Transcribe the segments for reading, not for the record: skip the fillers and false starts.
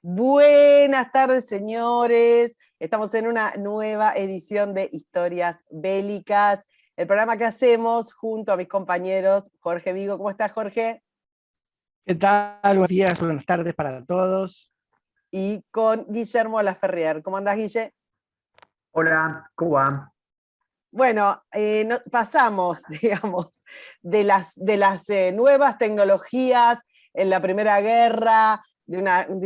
Buenas tardes, señores. Estamos en una nueva edición de Historias Bélicas, el programa que hacemos junto a mis compañeros Jorge Vigo. ¿Cómo estás, Jorge? ¿Qué tal? Buenos días, buenas tardes para todos. Y con Guillermo Laferrier. ¿Cómo andás, Guille? Hola, ¿cómo va? Bueno, pasamos, digamos, de las nuevas tecnologías en la Primera Guerra, de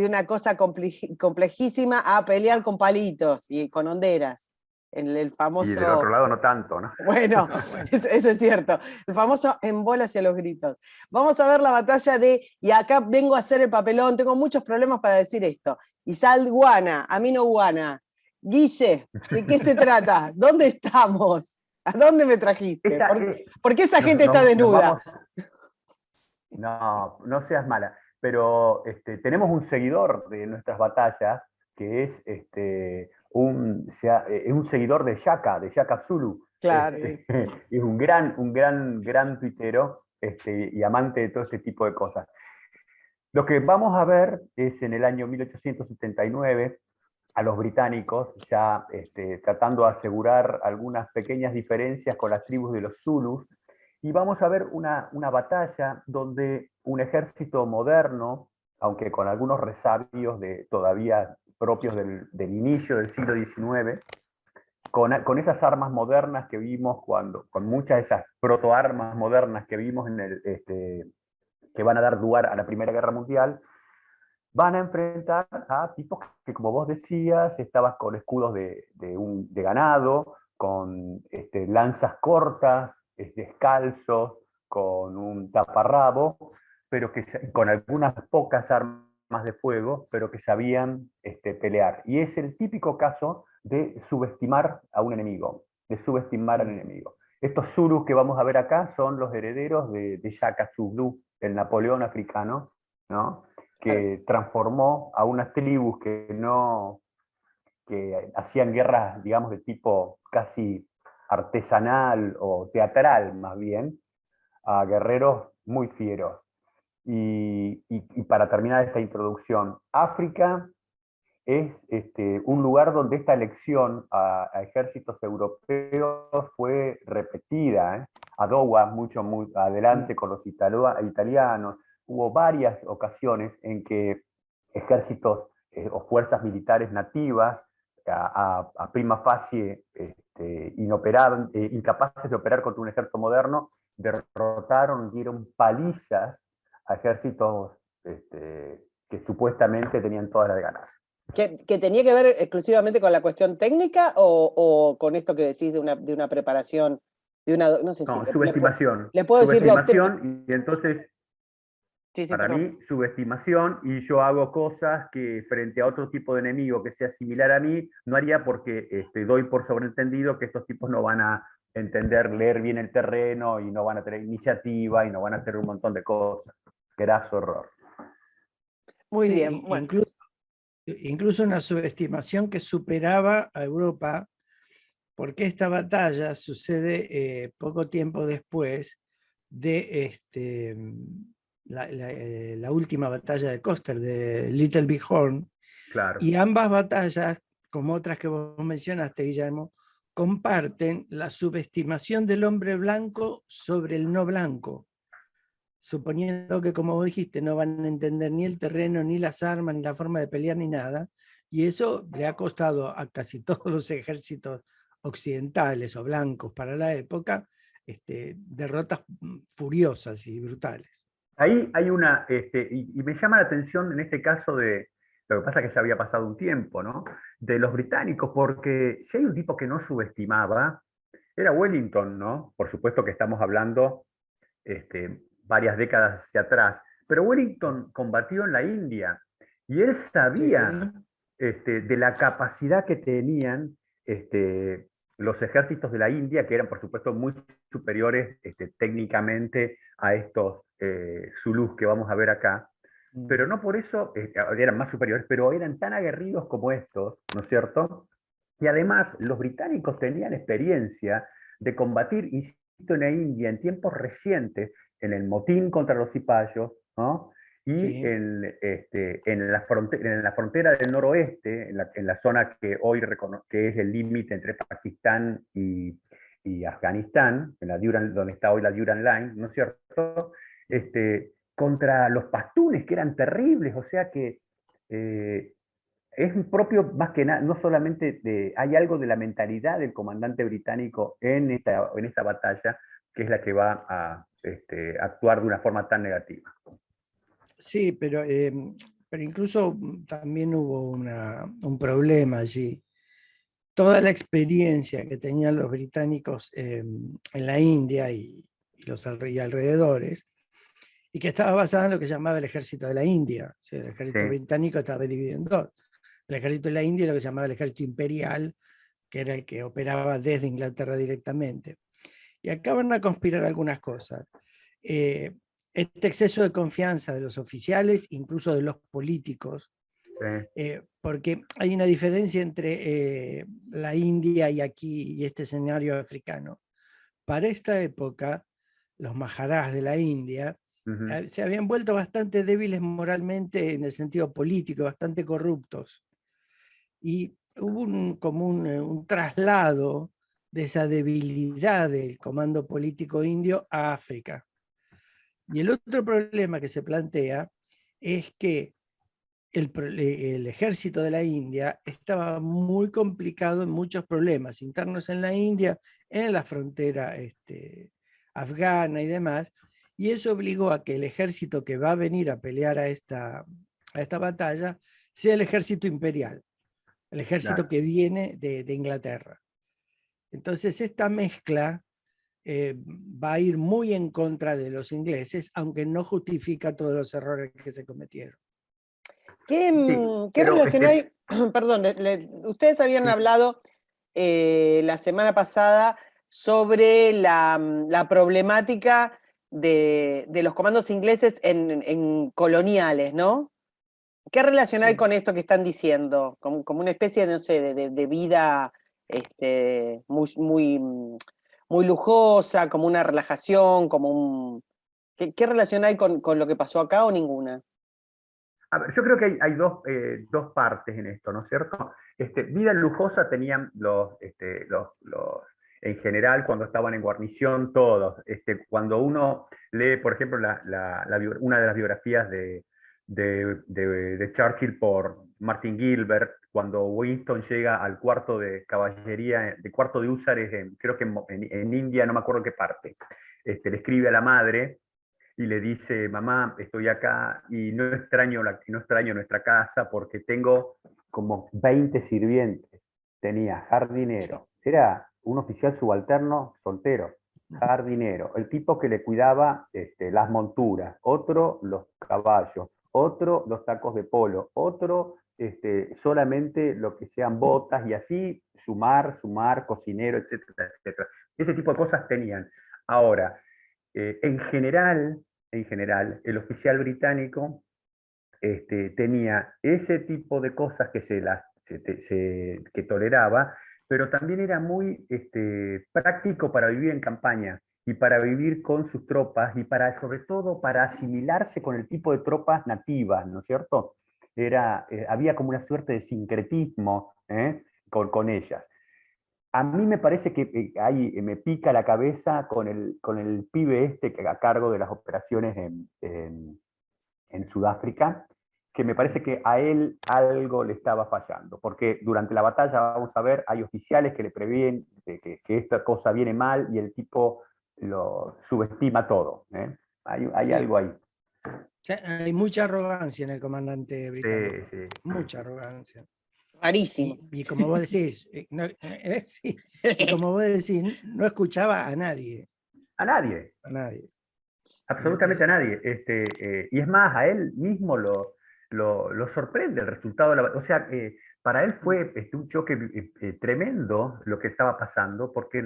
una cosa complejísima, a pelear con palitos y con honderas. En el Y del famoso... otro lado no tanto, ¿no? Bueno, eso es cierto. El famoso en bolas y a los gritos. Vamos a ver la batalla y acá vengo a hacer el papelón, tengo muchos problemas para decir esto. Izal Guana, Amino Guana. Guille, ¿de qué se trata? ¿Dónde estamos? ¿A dónde me trajiste? Esta, ¿Por qué esa nos, gente está nos- nos desnuda? vamos. No, no seas mala. Pero tenemos un seguidor de nuestras batallas que es un seguidor de Shaka Zulu. Claro. Es un gran tuitero y amante de todo este tipo de cosas. Lo que vamos a ver es en el año 1879 a los británicos ya tratando de asegurar algunas pequeñas diferencias con las tribus de los Zulus, y vamos a ver una batalla donde un ejército moderno, aunque con algunos resabios todavía propios del inicio del siglo XIX, con esas armas modernas que vimos, con muchas de esas protoarmas modernas que vimos que van a dar lugar a la Primera Guerra Mundial, van a enfrentar a tipos que, como vos decías, estaban con escudos de ganado, con lanzas cortas, descalzos, con un taparrabo, pero con algunas pocas armas de fuego, pero que sabían pelear. Y es el típico caso de subestimar a un enemigo, de subestimar al enemigo. Estos Zulus que vamos a ver acá son los herederos de Shaka Zulu, el Napoleón africano, ¿no? Que transformó a unas tribus que hacían guerras, digamos, de tipo casi artesanal o teatral, más bien, a guerreros muy fieros. Y para terminar esta introducción, África es un lugar donde esta elección a ejércitos europeos fue repetida. Adowa, muy adelante con los italianos. Hubo varias ocasiones en que ejércitos o fuerzas militares nativas, a prima facie incapaces de operar contra un ejército moderno, derrotaron, dieron palizas a ejércitos que supuestamente tenían todas las de ganar. ¿Que tenía que ver exclusivamente con la cuestión técnica o con esto que decís de una preparación, no sé si No, subestimación. le puedo decir doctrina? Subestimación, y entonces, Sí, para perdón. mí, subestimación, y yo hago cosas que frente a otro tipo de enemigo que sea similar a mí, no haría, porque doy por sobreentendido que estos tipos no van a entender, leer bien el terreno, y no van a tener iniciativa, y no van a hacer un montón de cosas. Graso error. Muy Sí, bien, bueno. incluso una subestimación que superaba a Europa, porque esta batalla sucede poco tiempo después de la última batalla de Custer, de Little Big Horn, Claro. y ambas batallas, como otras que vos mencionaste, Guillermo, comparten la subestimación del hombre blanco sobre el no blanco, suponiendo que, como vos dijiste, no van a entender ni el terreno, ni las armas, ni la forma de pelear, ni nada, y eso le ha costado a casi todos los ejércitos occidentales o blancos para la época derrotas furiosas y brutales. Ahí hay y me llama la atención en este caso lo que pasa que ya había pasado un tiempo, ¿no? De los británicos, porque si hay un tipo que no subestimaba, era Wellington, ¿no? Por supuesto que estamos hablando varias décadas hacia atrás, pero Wellington combatió en la India y él sabía de la capacidad que tenían los ejércitos de la India, que eran por supuesto muy superiores técnicamente a estos Zulús que vamos a ver acá, pero no por eso eran más superiores, pero eran tan aguerridos como estos, ¿no es cierto? Y además los británicos tenían experiencia de combatir, insisto, en la India en tiempos recientes, en el motín contra los cipayos, ¿no? y Sí. en la frontera del noroeste, en la zona que hoy que es el límite entre Pakistán y Afganistán, donde está hoy la Duran Line, ¿no es cierto? Contra los pastunes, que eran terribles, o sea que es propio más que nada, no solamente hay algo de la mentalidad del comandante británico en esta batalla, que es la que va a actuar de una forma tan negativa. Sí, pero incluso también hubo un problema allí. Toda la experiencia que tenían los británicos en la India y alrededores, y que estaba basada en lo que se llamaba el ejército de la India. O sea, el ejército Sí. británico estaba dividido en dos. El ejército de la India y lo que se llamaba el ejército imperial, que era el que operaba desde Inglaterra directamente. Y acá van a conspirar algunas cosas. Este exceso de confianza de los oficiales, incluso de los políticos, porque hay una diferencia entre la India y aquí y este escenario africano. Para esta época, los maharás de la India se habían vuelto bastante débiles moralmente en el sentido político, bastante corruptos. Y hubo un traslado de esa debilidad del comando político indio a África. Y el otro problema que se plantea es que el ejército de la India estaba muy complicado en muchos problemas internos en la India, en la frontera afgana y demás, y eso obligó a que el ejército que va a venir a pelear a esta batalla sea el ejército imperial, el ejército Claro. que viene de Inglaterra. Entonces esta mezcla va a ir muy en contra de los ingleses, aunque no justifica todos los errores que se cometieron. ¿Qué, Sí, qué pero relación hay? Perdón, ustedes habían sí, hablado la semana pasada sobre la problemática de los comandos ingleses en coloniales, ¿no? ¿Qué relación hay Sí. con esto que están diciendo? Como una especie, no sé, de vida muy lujosa, como una relajación, como un... ¿Qué relación hay con lo que pasó acá o ninguna? a ver, yo creo que hay dos partes en esto, ¿no es cierto? Vida lujosa tenían en general, cuando estaban en guarnición, todos. Cuando uno lee, por ejemplo, una de las biografías de Churchill por Martin Gilbert, cuando Winston llega al cuarto de caballería, de cuarto de húsares, creo que en India, no me acuerdo qué parte, le escribe a la madre y le dice: mamá, estoy acá y no extraño nuestra casa porque tengo como 20 sirvientes. Tenía jardinero, era un oficial subalterno soltero, jardinero, el tipo que le cuidaba las monturas, otro los caballos, otro los tacos de polo, otro solamente lo que sean botas, y así sumar, cocinero, etcétera, etcétera. Ese tipo de cosas tenían. Ahora, en general, el oficial británico tenía ese tipo de cosas que toleraba, pero también era muy práctico para vivir en campaña y para vivir con sus tropas y sobre todo para asimilarse con el tipo de tropas nativas, ¿no es cierto? Había como una suerte de sincretismo con ellas. A mí me parece que me pica la cabeza con el pibe a cargo de las operaciones en Sudáfrica, que me parece que a él algo le estaba fallando, porque durante la batalla, vamos a ver, hay oficiales que le prevén que esta cosa viene mal y el tipo lo subestima todo. Hay Sí. algo ahí. O sea, hay mucha arrogancia en el comandante británico, Sí, sí. mucha arrogancia. Rarísimo. Y como vos decís, sí, y como vos decís, no escuchaba a nadie, A nadie. a nadie. Absolutamente a nadie. Y es más, a él mismo lo sorprende el resultado de la batalla. O sea, para él fue un choque tremendo lo que estaba pasando, porque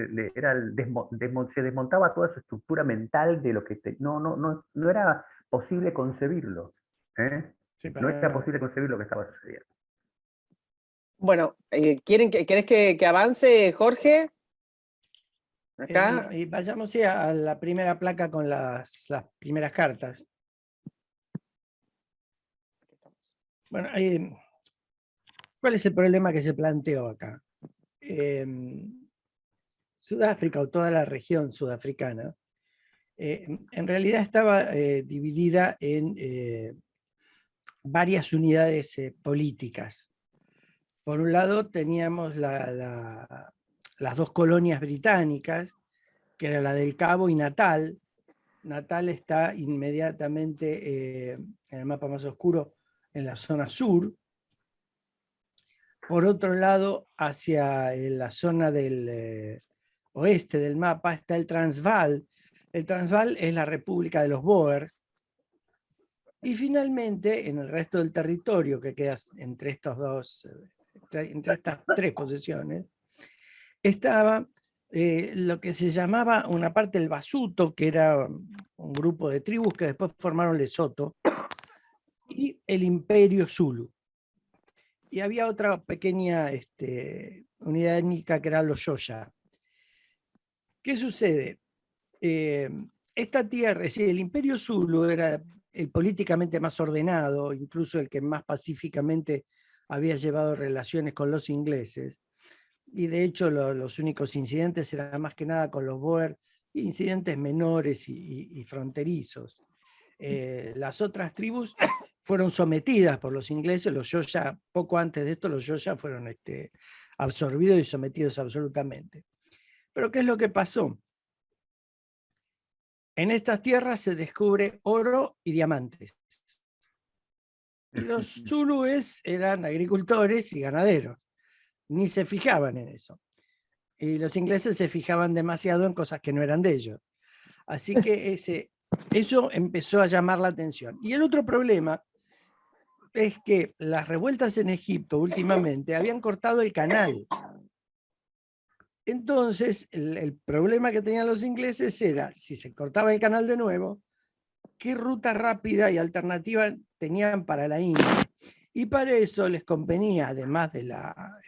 se desmontaba toda su estructura mental de lo que... no era posible concebirlo. ¿eh? Sí, No para era nada. posible concebir lo que estaba sucediendo. Bueno, ¿querés que avance, Jorge? Acá. Y vayamos sí, a la primera placa con las primeras cartas. Bueno, ¿cuál es el problema que se planteó acá? Sudáfrica, o toda la región sudafricana, en realidad estaba dividida en varias unidades políticas. Por un lado teníamos las dos colonias británicas, que era la del Cabo y Natal. Natal está inmediatamente en el mapa más oscuro, en la zona sur. Por otro lado, hacia la zona del oeste del mapa está el Transvaal. El Transvaal es la República de los Boer. Y finalmente, en el resto del territorio que queda entre entre estas tres posesiones, estaba lo que se llamaba una parte del Basuto, que era un grupo de tribus que después formaron Lesoto, y el Imperio Zulu. Y había otra pequeña unidad étnica que eran los Xhosa. ¿Qué sucede? Esta tierra, es decir, el Imperio Zulu era el políticamente más ordenado, incluso el que más pacíficamente había llevado relaciones con los ingleses. Y de hecho los únicos incidentes eran más que nada con los Boer, incidentes menores y fronterizos. Las otras tribus fueron sometidas por los ingleses, los Xhosa, poco antes de esto los Xhosa fueron absorbidos y sometidos absolutamente. Pero ¿qué es lo que pasó? En estas tierras se descubre oro y diamantes. Y los zulúes eran agricultores y ganaderos. Ni se fijaban en eso. Y los ingleses se fijaban demasiado en cosas que no eran de ellos. Así que eso empezó a llamar la atención. Y el otro problema es que las revueltas en Egipto últimamente habían cortado el canal. Entonces, el problema que tenían los ingleses era, si se cortaba el canal de nuevo, qué ruta rápida y alternativa tenían para la India. Y para eso les convenía, además de la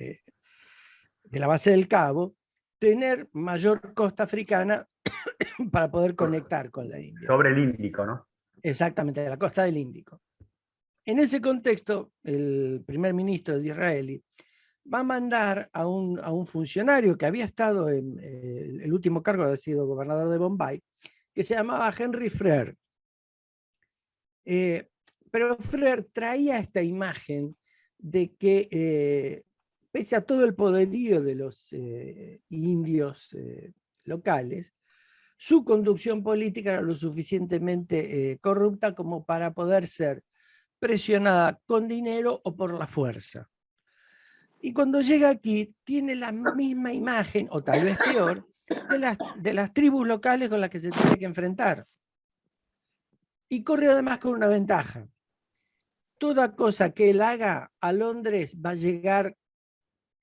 base del Cabo, tener mayor costa africana para poder conectar con la India. Sobre el Índico, ¿no? Exactamente, de la costa del Índico. En ese contexto, el primer ministro de Israel va a mandar a un funcionario que había estado en el último cargo, había sido gobernador de Bombay, que se llamaba Henry Frere. Pero Frere traía esta imagen de que, pese a todo el poderío de los indios locales, su conducción política era lo suficientemente corrupta como para poder ser presionada con dinero o por la fuerza. Y cuando llega aquí, tiene la misma imagen, o tal vez peor, de las tribus locales con las que se tiene que enfrentar. Y corre además con una ventaja. Toda cosa que él haga a Londres va a llegar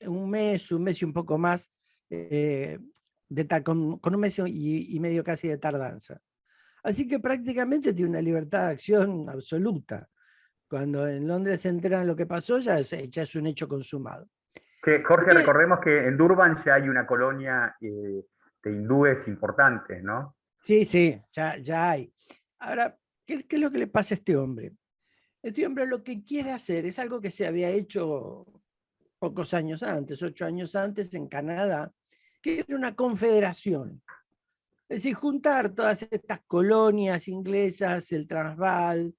un mes y un poco más, con un mes y medio casi de tardanza. Así que prácticamente tiene una libertad de acción absoluta. Cuando en Londres se enteran de lo que pasó, ya es un hecho consumado. Sí, Jorge, recordemos que en Durban ya hay una colonia de hindúes importantes, ¿no? Sí, ya hay. Ahora, ¿qué es lo que le pasa a este hombre? Este hombre lo que quiere hacer es algo que se había hecho pocos años antes, 8 años antes en Canadá, que era una confederación. Es decir, juntar todas estas colonias inglesas, el Transvaal,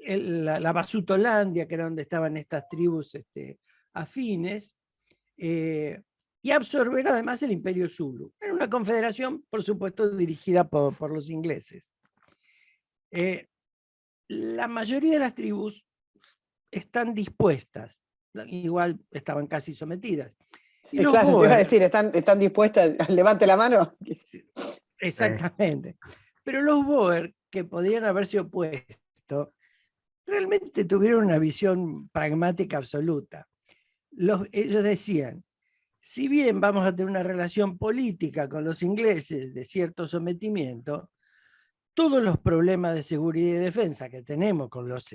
la Basutolandia, que era donde estaban estas tribus afines, y absorber además el Imperio Zulu. Era una confederación, por supuesto, dirigida por los ingleses. La mayoría de las tribus están dispuestas, igual estaban casi sometidas. Y los claro, Boer, te iba a decir, ¿están dispuestas? Levante la mano. Exactamente. Pero los Boer, que podrían haberse opuesto, realmente tuvieron una visión pragmática absoluta. Ellos decían, si bien vamos a tener una relación política con los ingleses de cierto sometimiento, todos los problemas de seguridad y defensa que tenemos con los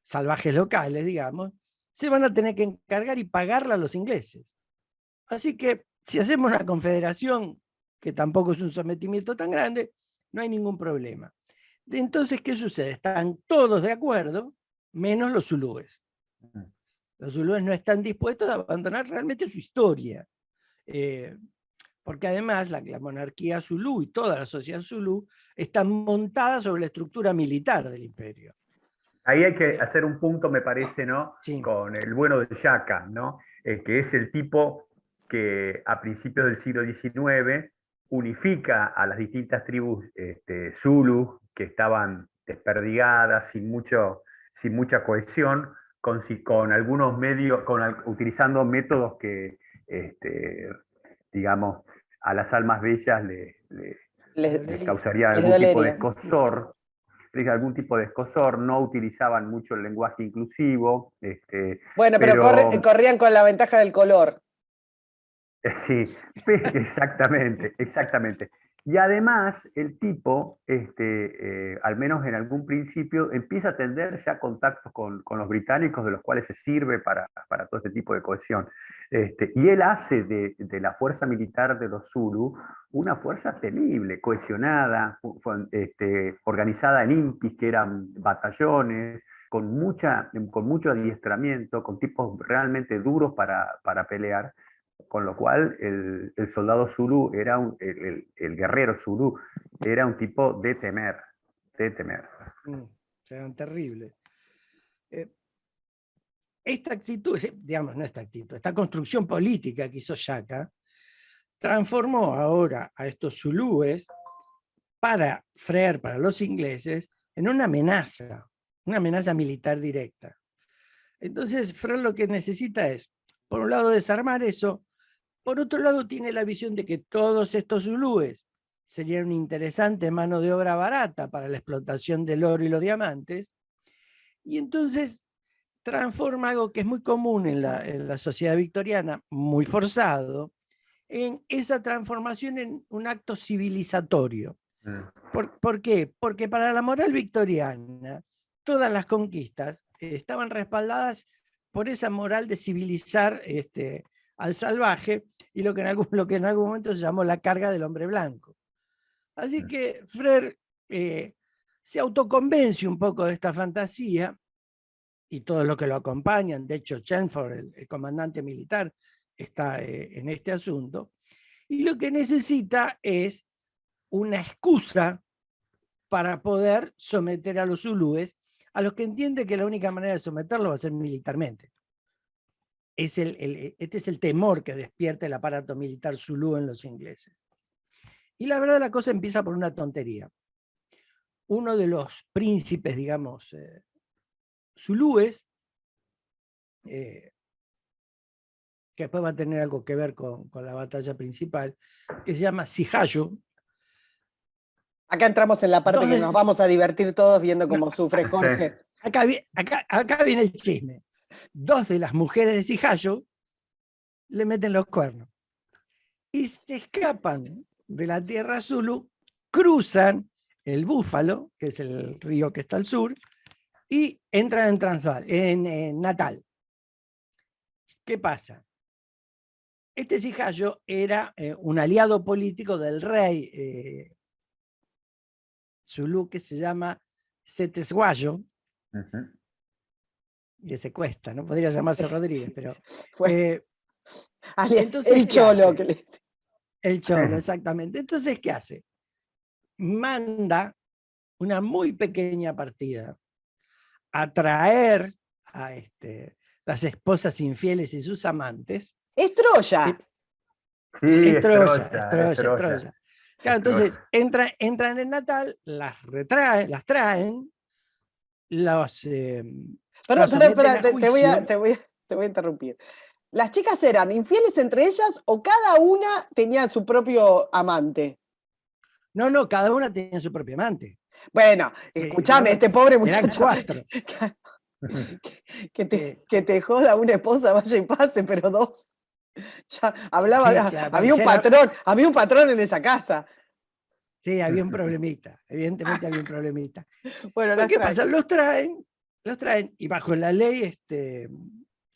salvajes locales, digamos, se van a tener que encargar y pagarla a los ingleses. Así que si hacemos una confederación, que tampoco es un sometimiento tan grande, no hay ningún problema. Entonces, ¿qué sucede? Están todos de acuerdo, menos los zulúes. Los zulúes no están dispuestos a abandonar realmente su historia. Porque además la monarquía zulú y toda la sociedad zulú están montadas sobre la estructura militar del imperio. Ahí hay que hacer un punto, me parece, ¿no? Sí. Con el bueno de Yaka, ¿no? Que es el tipo que a principios del siglo XIX unifica a las distintas tribus zulú que estaban desperdigadas, sin mucha cohesión, con algunos medios, utilizando métodos que, digamos, a las almas bellas les causaría algún tipo de escozor. Algún tipo de escozor, no utilizaban mucho el lenguaje inclusivo. Bueno, pero corrían con la ventaja del color. Sí, exactamente, exactamente. Y además el tipo, al menos en algún principio, empieza a tener ya contactos con los británicos, de los cuales se sirve para todo este tipo de cohesión. Y él hace de la fuerza militar de los Zulu una fuerza temible, cohesionada, organizada en impis, que eran batallones, con mucho adiestramiento, con tipos realmente duros para pelear. Con lo cual el soldado zulú, el guerrero zulú, era un tipo de temer, de temer. Eran terribles. Esta actitud, digamos, no esta actitud, esta construcción política que hizo Yaka, transformó ahora a estos zulúes para Frere, para los ingleses, en una amenaza militar directa. Entonces Frere lo que necesita es, por un lado, desarmar eso. Por otro lado, tiene la visión de que todos estos zulúes serían una interesante mano de obra barata para la explotación del oro y los diamantes, y entonces transforma algo que es muy común en la sociedad victoriana, muy forzado, en esa transformación en un acto civilizatorio. ¿Por qué? Porque para la moral victoriana, todas las conquistas estaban respaldadas por esa moral de civilizar al salvaje, y lo que en algún momento se llamó la carga del hombre blanco. Así que Frere se autoconvence un poco de esta fantasía, y todos los que lo acompañan, de hecho Chelmsford, el comandante militar, está en este asunto, y lo que necesita es una excusa para poder someter a los zulúes, a los que entiende que la única manera de someterlo va a ser militarmente. Este es el temor que despierta el aparato militar zulú en los ingleses. Y la verdad, la cosa empieza por una tontería. Uno de los príncipes, digamos, zulúes, que después va a tener algo que ver con la batalla principal, que se llama Sihayu. Acá entramos en la parte que nos vamos a divertir todos viendo cómo sufre Jorge. Acá viene el chisme. Dos de las mujeres de Sihayu le meten los cuernos y se escapan de la tierra zulú, cruzan el Búfalo, que es el río que está al sur, y entran en Transvaal, en Natal. ¿Qué pasa? Este Sihayu era un aliado político del rey zulú, que se llama Setesguayo. Y ese cuesta, no podría llamarse Rodríguez, pero... entonces, el cholo que le dice. El cholo, exactamente. Entonces, ¿qué hace? Manda una muy pequeña partida a traer a las esposas infieles y sus amantes. ¡Es Troya! Sí, es Troya. Claro, entonces entran en Natal, las traen, Espera, te voy a interrumpir. ¿Las chicas eran infieles entre ellas o cada una tenía su propio amante? No, cada una tenía su propio amante. Bueno, escuchame, este pobre muchacho. Eran 4. Que te joda una esposa, vaya y pase, pero 2. Ya hablaba, sí, había un patrón en esa casa. Sí, había un problemita, evidentemente había un problemita. Bueno, ¿qué pasa? Los traen y bajo la ley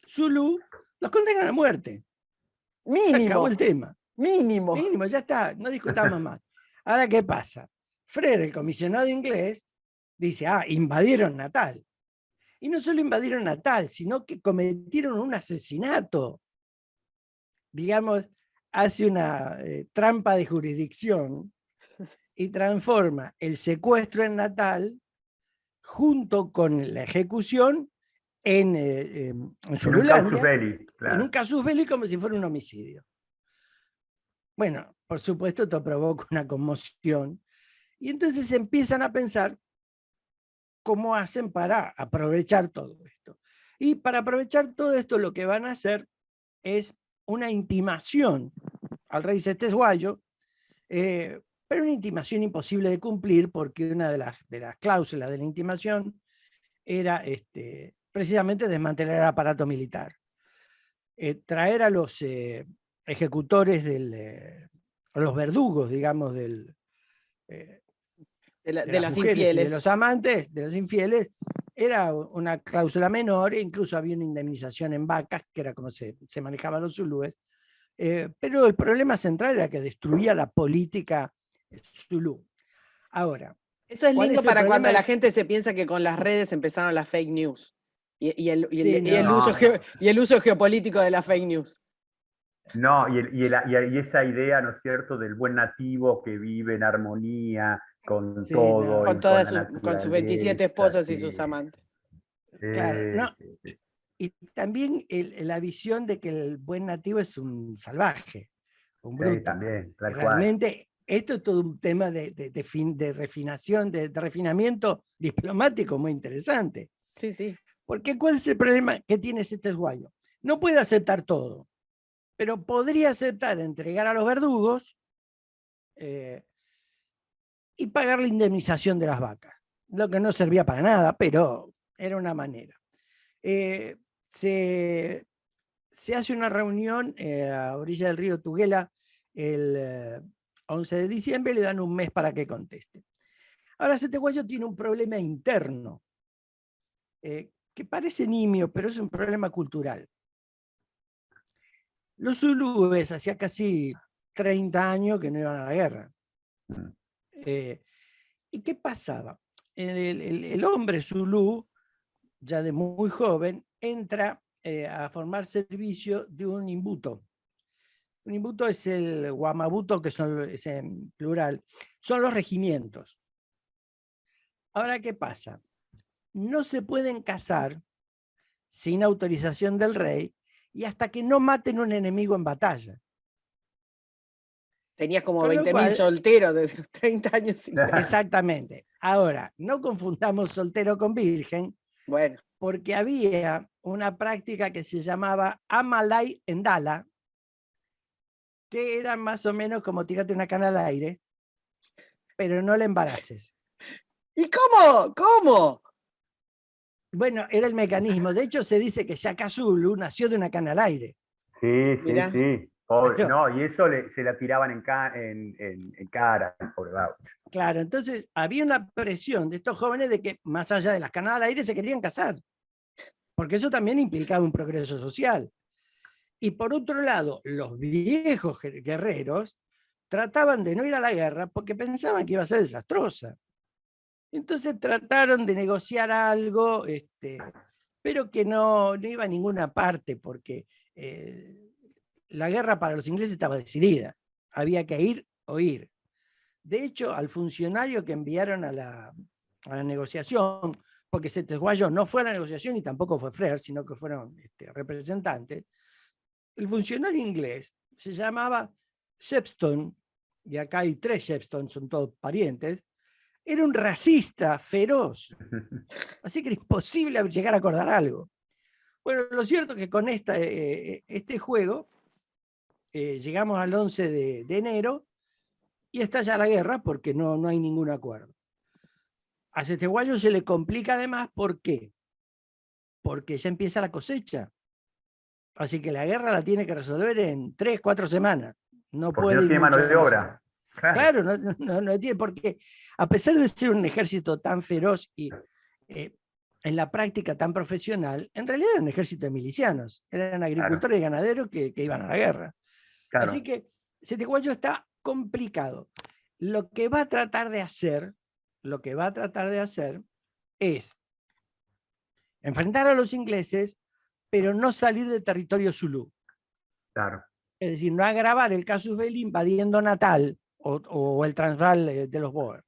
zulú los condenan a muerte. Mínimo. Se acabó el tema. Mínimo, ya está, no discutamos más. Ahora, ¿qué pasa? Frere, el comisionado inglés, dice, invadieron Natal. Y no solo invadieron Natal, sino que cometieron un asesinato. Digamos, hace una trampa de jurisdicción y transforma el secuestro en Natal junto con la ejecución en Zululandia, Claro. en un casus belli como si fuera un homicidio. Bueno, por supuesto, esto provoca una conmoción. Y entonces empiezan a pensar cómo hacen para aprovechar todo esto. Y para aprovechar todo esto, lo que van a hacer es una intimación al rey Cetesguayo, pero una intimación imposible de cumplir porque una de las cláusulas de la intimación era precisamente desmantelar el aparato militar. Traer a los ejecutores, a los verdugos, digamos, de de las las mujeres y infieles. de los amantes, de los infieles, era una cláusula menor, e incluso había una indemnización en vacas, que era como se manejaban los zulúes, pero el problema central era que destruía la política zulú. Ahora, Eso es lindo para cuando problema? la gente se piensa que con las redes empezaron las fake news y el uso geopolítico de las fake news. No, y esa idea, ¿no es cierto?, del buen nativo que vive en armonía con Sí, todo no. y Con sus 27 esposas y sus amantes. Claro, no. Sí. Y también la visión de que el buen nativo es un salvaje, un bruto. Sí, también, y realmente esto es todo un tema de refinación, de refinamiento diplomático muy interesante. Sí, sí. Porque ¿cuál es el problema que tiene Cetesguayo? No puede aceptar todo, pero podría aceptar entregar a los verdugos y pagar la indemnización de las vacas, lo que no servía para nada, pero era una manera. Se hace una reunión a orilla del río Tuguela el 11 de diciembre, le dan un mes para que conteste. Ahora, Cetesguayo tiene un problema interno, que parece nimio, pero es un problema cultural. Los zulúes hacía casi 30 años que no iban a la guerra. ¿Y qué pasaba? El hombre zulú, ya de muy joven, entra a formar servicio de un imbuto. Un imbuto es el guamabuto, que es en plural. Son los regimientos. Ahora, ¿qué pasa? No se pueden casar sin autorización del rey y hasta que no maten un enemigo en batalla. Tenías como 20.000 solteros de 30 años. Exactamente. Ahora, no confundamos soltero con virgen, bueno, porque había una práctica que se llamaba Amalay Endala, que era más o menos como tirarte una cana al aire, pero no la embaraces. ¿Y cómo? ¿Cómo? Bueno, era el mecanismo. De hecho, se dice que Shaka Zulu nació de una cana al aire. Sí. Pobre. Pero, no, y eso se la tiraban en cara, pobre Bauch. Claro, entonces había una presión de estos jóvenes de que más allá de las canas al aire se querían casar, porque eso también implicaba un progreso social. Y por otro lado, los viejos guerreros trataban de no ir a la guerra porque pensaban que iba a ser desastrosa. Entonces trataron de negociar algo, pero que no iba a ninguna parte porque la guerra para los ingleses estaba decidida. Había que ir o ir. De hecho, al funcionario que enviaron a la negociación, porque Cetesguayo no fue a la negociación y tampoco fue Frere, sino que fueron representantes, el funcionario inglés se llamaba Shepstone, y acá hay 3 Shepstone, son todos parientes, era un racista feroz, así que era imposible llegar a acordar algo. Bueno, lo cierto es que con este juego llegamos al 11 de enero y estalla la guerra porque no hay ningún acuerdo. A Cetesguayo se le complica además, ¿por qué? Porque ya empieza la cosecha. Así que la guerra la tiene que resolver en 3, 4 semanas. No porque puede no ir tiene mucho mano de más obra. allá. Claro, no tiene, porque a pesar de ser un ejército tan feroz y en la práctica tan profesional, en realidad era un ejército de milicianos, eran agricultores y ganaderos que iban a la guerra. Claro. Así que Cetesguayo está complicado. Lo que va a tratar de hacer es enfrentar a los ingleses, pero no salir del territorio zulú. Claro. Es decir, no agravar el casus belli invadiendo Natal o el Transvaal de los Boer.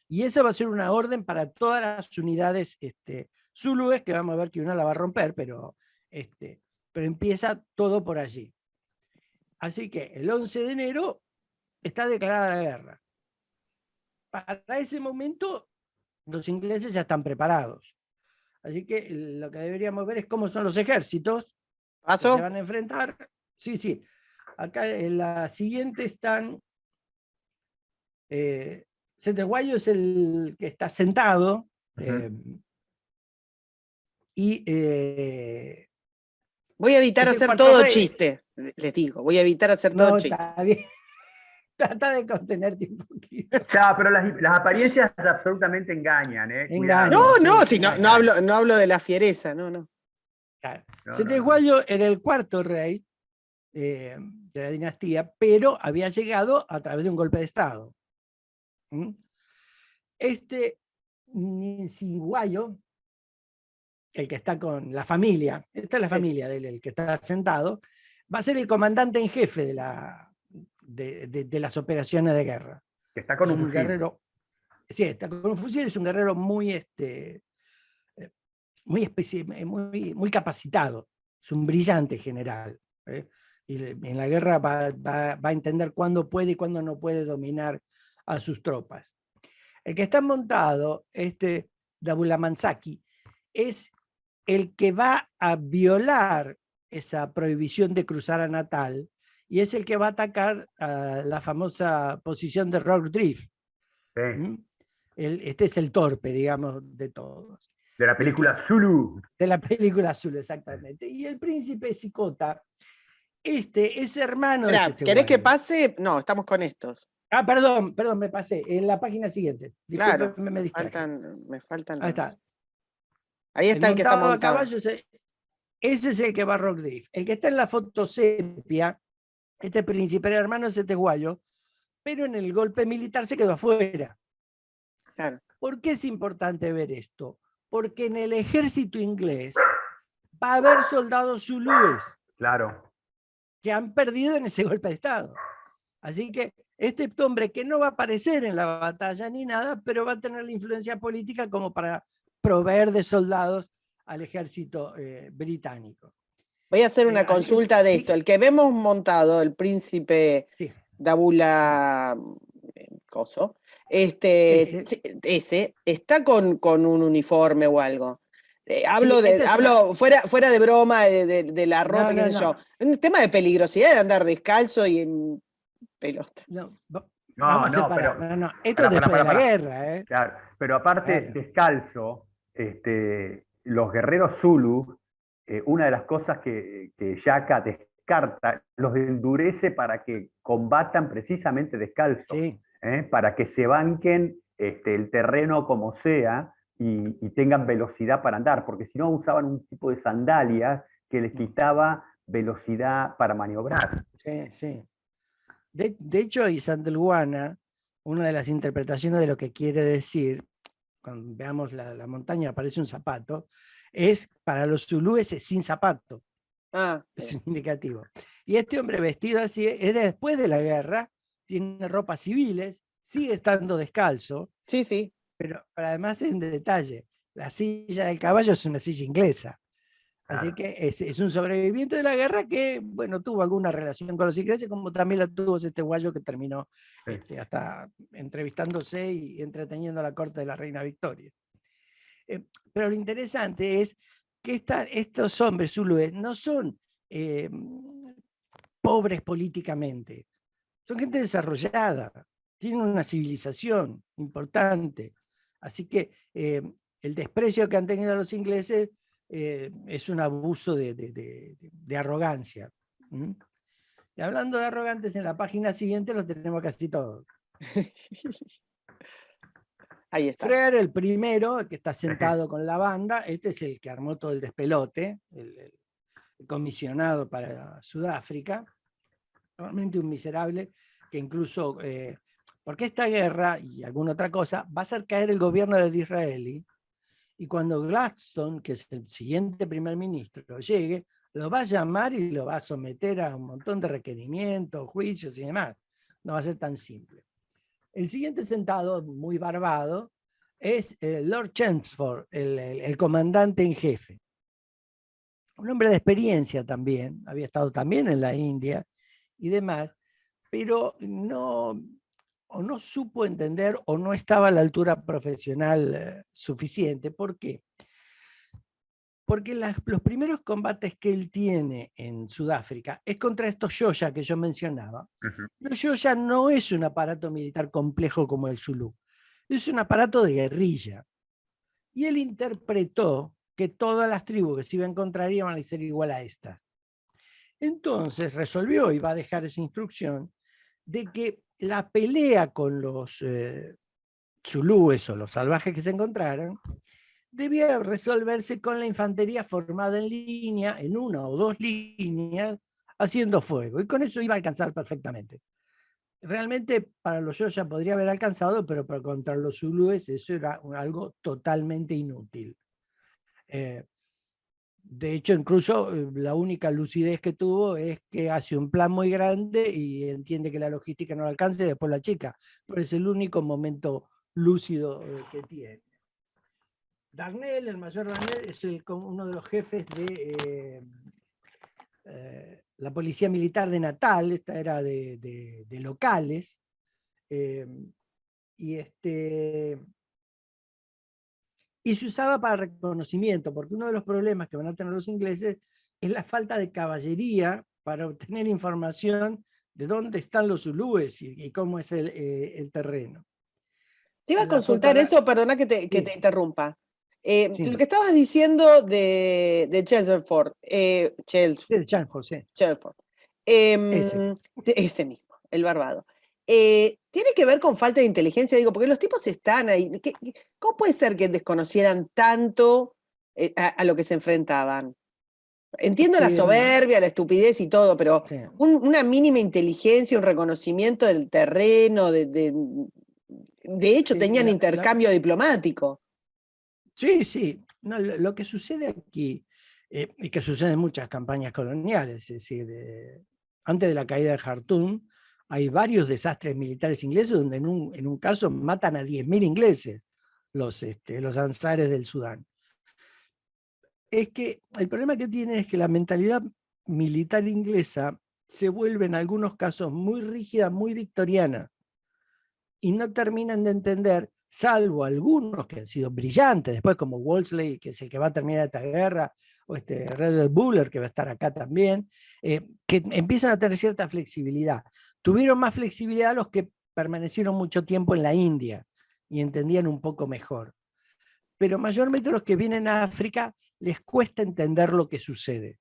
Y eso va a ser una orden para todas las unidades zulúes, que vamos a ver que una la va a romper, pero empieza todo por allí. Así que el 11 de enero está declarada la guerra. Para ese momento, los ingleses ya están preparados. Así que lo que deberíamos ver es cómo son los ejércitos que se van a enfrentar. Sí, sí. Acá en la siguiente están... Cetewayo es el que está sentado. Voy a evitar hacer todo chiste, les digo. Voy a evitar hacer todo chiste. Está bien. Trata de contenerte un poquito. Claro, pero las apariencias absolutamente engañan, ¿eh? Engañan, no, sí, si no hablo de la fiereza, no. Claro. Cetewayo era el cuarto rey de la dinastía, pero había llegado a través de un golpe de Estado. Ninsiguayo, el que está con la familia, esta es la familia del que está sentado, va a ser el comandante en jefe de las operaciones de guerra. Que está con un fusil. Guerrero, sí, está con un fusil, es un guerrero muy capacitado, es un brillante general. Y en la guerra va a entender cuándo puede y cuándo no puede dominar a sus tropas. El que está montado, Dabulamansaki, es el que va a violar esa prohibición de cruzar a Natal y es el que va a atacar a la famosa posición de Rock Drift. Sí. Este es el torpe, digamos, de todos. De la película Zulu. De la película Zulu, exactamente. Y el príncipe Sikota, es hermano de Cetewayo. ¿Querés que pase? No, estamos con estos. Perdón, me pasé. En la página siguiente. Claro, me faltan. Ahí está. Ahí está el que está montado. A caballo, ese es el que va a Rock Drift. El que está en la foto sepia, este príncipe era hermano de Cetewayo, pero en el golpe militar se quedó afuera. Claro. ¿Por qué es importante ver esto? Porque en el ejército inglés va a haber soldados zulúes. Claro. Que han perdido en ese golpe de Estado. Así que este hombre que no va a aparecer en la batalla ni nada, pero va a tener la influencia política como para proveer de soldados al ejército británico. Voy a hacer una consulta de esto. El que vemos montado, el príncipe Dabula Coso, ese está con un uniforme o algo. Hablo fuera de broma de la ropa, qué sé yo. Un tema de peligrosidad de andar descalzo y en pelotas. Vamos a separar. Esto es después de la guerra. Claro, pero aparte, descalzo, los guerreros Zulu, una de las cosas que Yaka descarta, los endurece para que combatan precisamente descalzo, para que se banquen el terreno como sea y tengan velocidad para andar, porque si no usaban un tipo de sandalias que les quitaba velocidad para maniobrar. Sí. De hecho, Isandelhuana, una de las interpretaciones de lo que quiere decir, cuando veamos la montaña aparece un zapato, es para los zulúes sin zapato. Es un indicativo. Y este hombre vestido así es después de la guerra, tiene ropas civiles, sigue estando descalzo. Sí. Pero además en detalle, la silla del caballo es una silla inglesa. Así que es un sobreviviente de la guerra que, bueno, tuvo alguna relación con los ingleses, como también la tuvo Cetewayo, que terminó hasta entrevistándose y entreteniendo a la corte de la reina Victoria. Pero lo interesante es que estos hombres zulúes no son pobres políticamente, son gente desarrollada, tienen una civilización importante. Así que el desprecio que han tenido los ingleses es un abuso de arrogancia. Y hablando de arrogantes, en la página siguiente lo tenemos casi todo. Ahí está. Freire, el primero, el que está sentado con la banda, este es el que armó todo el despelote, el comisionado para Sudáfrica, realmente un miserable que incluso, porque esta guerra y alguna otra cosa va a hacer caer el gobierno de Disraeli Y cuando Gladstone, que es el siguiente primer ministro, llegue, lo va a llamar y lo va a someter a un montón de requerimientos, juicios y demás. No va a ser tan simple. El siguiente sentado, muy barbado, es Lord Chelmsford, el comandante en jefe. Un hombre de experiencia también, había estado también en la India y demás, pero no supo entender o no estaba a la altura profesional suficiente. ¿Por qué? Porque los primeros combates que él tiene en Sudáfrica es contra estos Xoya que yo mencionaba. Los Xoya no es un aparato militar complejo como el Zulú, es un aparato de guerrilla. Y él interpretó que todas las tribus que se iba a encontrar iban a ser igual a estas. Entonces resolvió, y va a dejar esa instrucción, de que la pelea con los zulúes o los salvajes que se encontraron debía resolverse con la infantería formada en línea, en una o dos líneas, haciendo fuego. Y con eso iba a alcanzar perfectamente. Realmente para los Xoya podría haber alcanzado, pero contra los zulúes eso era algo totalmente inútil. De hecho, incluso la única lucidez que tuvo es que hace un plan muy grande y entiende que la logística no le alcance y después la chica. Pero es el único momento lúcido que tiene. Darnell, el mayor Darnell, es uno de los jefes de la policía militar de Natal, esta era de locales, y se usaba para reconocimiento, porque uno de los problemas que van a tener los ingleses es la falta de caballería para obtener información de dónde están los zulúes y cómo es el terreno. Te iba a consultar eso, perdona que te interrumpa. Sí. Lo que estabas diciendo de Chelmsford, Chelmsford, ese mismo, el barbado. ¿Tiene que ver con falta de inteligencia? Digo, porque los tipos están ahí. ¿Cómo puede ser que desconocieran tanto a lo que se enfrentaban? Entiendo la soberbia, la estupidez y todo, pero sí, una mínima inteligencia, un reconocimiento del terreno, de hecho sí, tenían intercambio diplomático. Sí, sí. No, lo que sucede aquí, y que sucede en muchas campañas coloniales, es decir, antes de la caída de Jartum, hay varios desastres militares ingleses donde en un caso matan a 10.000 ingleses, los ansares del Sudán. Es que el problema que tiene es que la mentalidad militar inglesa se vuelve en algunos casos muy rígida, muy victoriana, y no terminan de entender, salvo algunos que han sido brillantes, después como Wolseley, que es el que va a terminar esta guerra, o Red Buller, que va a estar acá también, que empiezan a tener cierta flexibilidad. Tuvieron más flexibilidad los que permanecieron mucho tiempo en la India y entendían un poco mejor. Pero mayormente los que vienen a África les cuesta entender lo que sucede.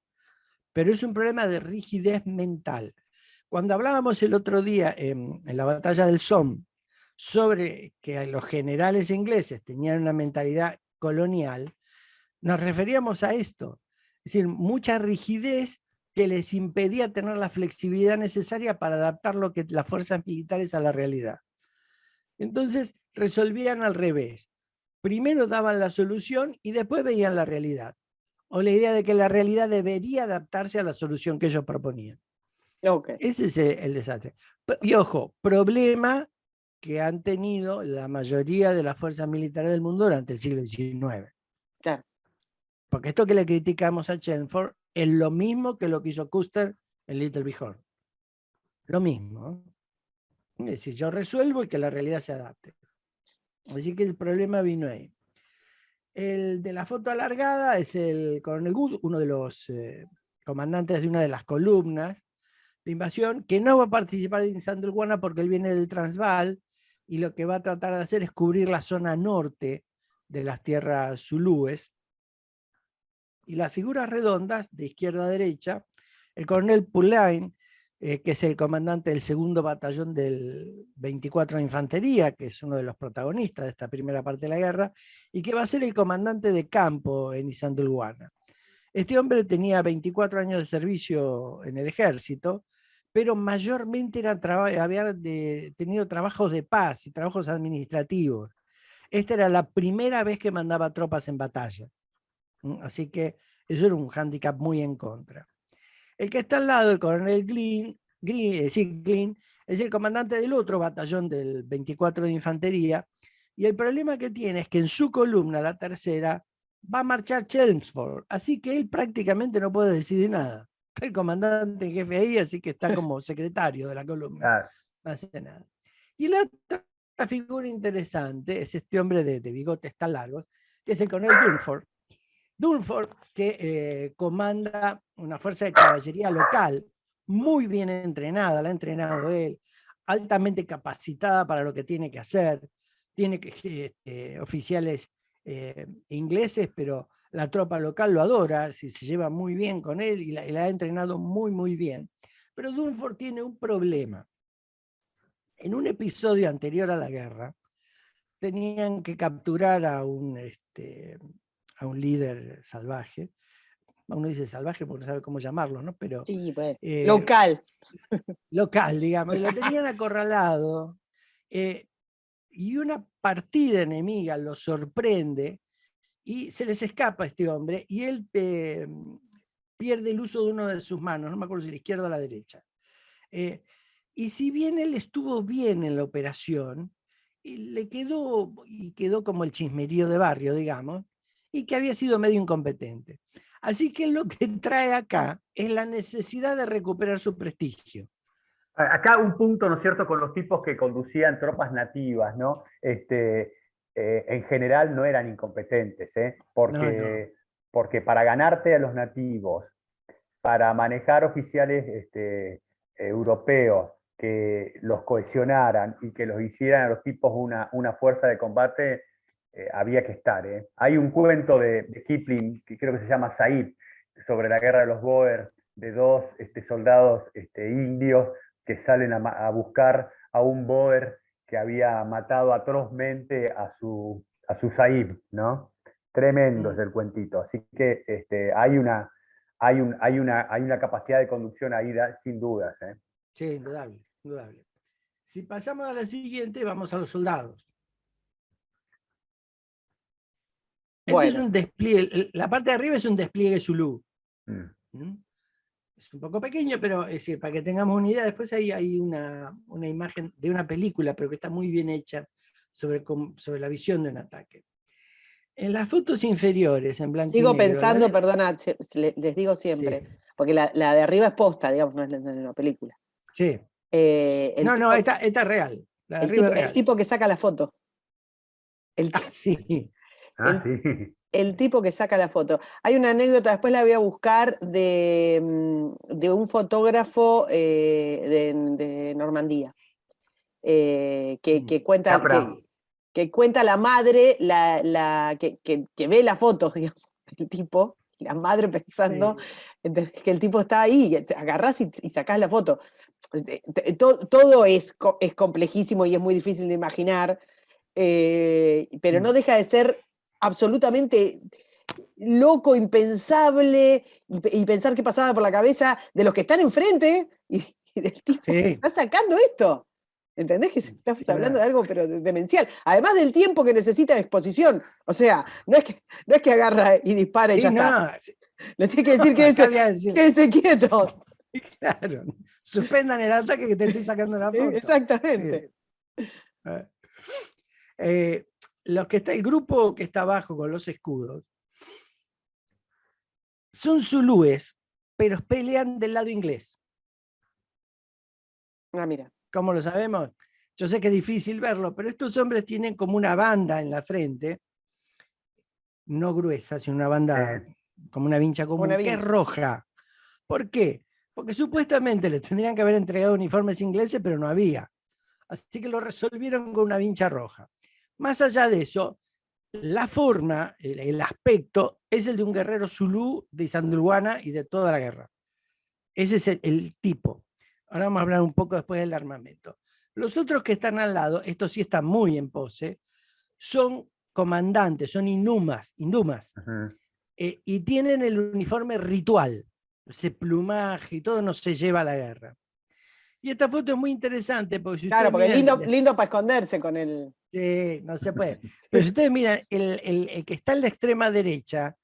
Pero es un problema de rigidez mental. Cuando hablábamos el otro día en la batalla del Somme sobre que los generales ingleses tenían una mentalidad colonial, nos referíamos a esto. Es decir, mucha rigidez que les impedía tener la flexibilidad necesaria para adaptar las fuerzas militares a la realidad. Entonces resolvían al revés. Primero daban la solución y después veían la realidad. O la idea de que la realidad debería adaptarse a la solución que ellos proponían. Okay. Ese es el desastre. Y ojo, problema que han tenido la mayoría de las fuerzas militares del mundo durante el siglo XIX. Claro. Porque esto que le criticamos a Chelmsford es lo mismo que lo que hizo Custer en Little Bighorn. Lo mismo. Es decir, yo resuelvo y que la realidad se adapte. Así que el problema vino ahí. El de la foto alargada es el coronel Good, uno de los comandantes de una de las columnas de invasión, que no va a participar en Sandalwana porque él viene del Transvaal y lo que va a tratar de hacer es cubrir la zona norte de las tierras zulúes. Y las figuras redondas, de izquierda a derecha, el coronel Pulain, que es el comandante del 2º batallón del 24 de Infantería, que es uno de los protagonistas de esta primera parte de la guerra, y que va a ser el comandante de campo en Isandlwana. Este hombre tenía 24 años de servicio en el ejército, pero mayormente había tenido trabajos de paz y trabajos administrativos. esta era la primera vez que mandaba tropas en batalla. Así que eso era un hándicap muy en contra. El que está al lado, el coronel Glynn, es el comandante del otro batallón del 24 de Infantería, y el problema que tiene es que en su columna, la tercera, va a marchar Chelmsford, así que él prácticamente no puede decidir nada. Está el comandante en jefe ahí, así que está como secretario de la columna. Ah, No hace nada. Y la otra figura interesante es este hombre de bigotes tan largos, que es el coronel Dunford. Dunford, que comanda una fuerza de caballería local, muy bien entrenada, la ha entrenado él, altamente capacitada para lo que tiene que hacer, tiene oficiales ingleses, pero la tropa local lo adora, se lleva muy bien con él y la ha entrenado muy, muy bien. Pero Dunford tiene un problema. En un episodio anterior a la guerra, tenían que capturar a un líder salvaje. Uno dice salvaje porque no sabe cómo llamarlo, ¿no? Pero Sí, bueno, local. local, digamos. Y lo tenían acorralado y una partida enemiga lo sorprende y se les escapa a este hombre y él pierde el uso de una de sus manos, no me acuerdo si la izquierda o la derecha. Y si bien él estuvo bien en la operación, le quedó como el chismerío de barrio, digamos, y que había sido medio incompetente. Así que lo que trae acá es la necesidad de recuperar su prestigio. acá un punto, ¿no es cierto?, con los tipos que conducían tropas nativas, ¿no? En general no eran incompetentes, ¿eh? No. Porque para ganarte a los nativos, para manejar oficiales europeos que los cohesionaran y que los hicieran a los tipos una fuerza de combate, había que estar. Hay un cuento de Kipling, que creo que se llama Said, sobre la guerra de los Boer, de dos soldados indios que salen a buscar a un Boer que había matado atrozmente a su Said, ¿no? Tremendo es el cuentito. Así que hay una capacidad de conducción ahí, sin dudas. Sí, indudable, indudable. Si pasamos a la siguiente, vamos a los soldados. Este es Bueno, un despliegue, la parte de arriba es un despliegue Zulú. Es un poco pequeño, pero es decir, para que tengamos una idea, después hay una imagen de una película, pero que está muy bien hecha sobre la visión de un ataque. En las fotos inferiores, en blanco y sigo negro. pensando, perdona, les digo siempre, Sí. porque la de arriba es posta, digamos, no es una película. Sí. El tipo, esta es real. La de arriba es real. el tipo que saca la foto. Sí. Sí. El tipo que saca la foto. Hay una anécdota, después la voy a buscar, de un fotógrafo de Normandía, que cuenta, Capra. que cuenta la madre, que ve la foto, digamos, del tipo, la madre pensando que el tipo está ahí, agarrás y sacás la foto. Todo es complejísimo y es muy difícil de imaginar, pero no deja de ser absolutamente loco, impensable, y pensar qué pasaba por la cabeza de los que están enfrente y del tipo que está sacando esto. ¿Entendés que estamos hablando de algo pero demencial? Además del tiempo que necesita de exposición. O sea, no es que agarra y dispara y ya está. Le tiene que decir quédese quieto. Claro, suspendan el ataque que te estoy sacando la foto. Exactamente. El grupo que está abajo con los escudos son zulúes, pero pelean del lado inglés. Mira. ¿Cómo lo sabemos? Yo sé que es difícil verlo, pero estos hombres tienen como una banda en la frente, no gruesa, sino una banda como una vincha común, que es roja. ¿Por qué? Porque supuestamente les tendrían que haber entregado uniformes ingleses, pero no había. Así que lo resolvieron con una vincha roja. Más allá de eso, la forma, el aspecto, es el de un guerrero zulú de Isandlwana y de toda la guerra. Ese es el tipo. Ahora vamos a hablar un poco después del armamento. Los otros que están al lado, estos sí están muy en pose, son comandantes, son indumas, y tienen el uniforme ritual, ese plumaje y todo no se lleva a la guerra. Y esta foto es muy interesante porque si Claro, ustedes porque miran, lindo para esconderse con el. no se puede. Pero si ustedes miran, el que está en la extrema derecha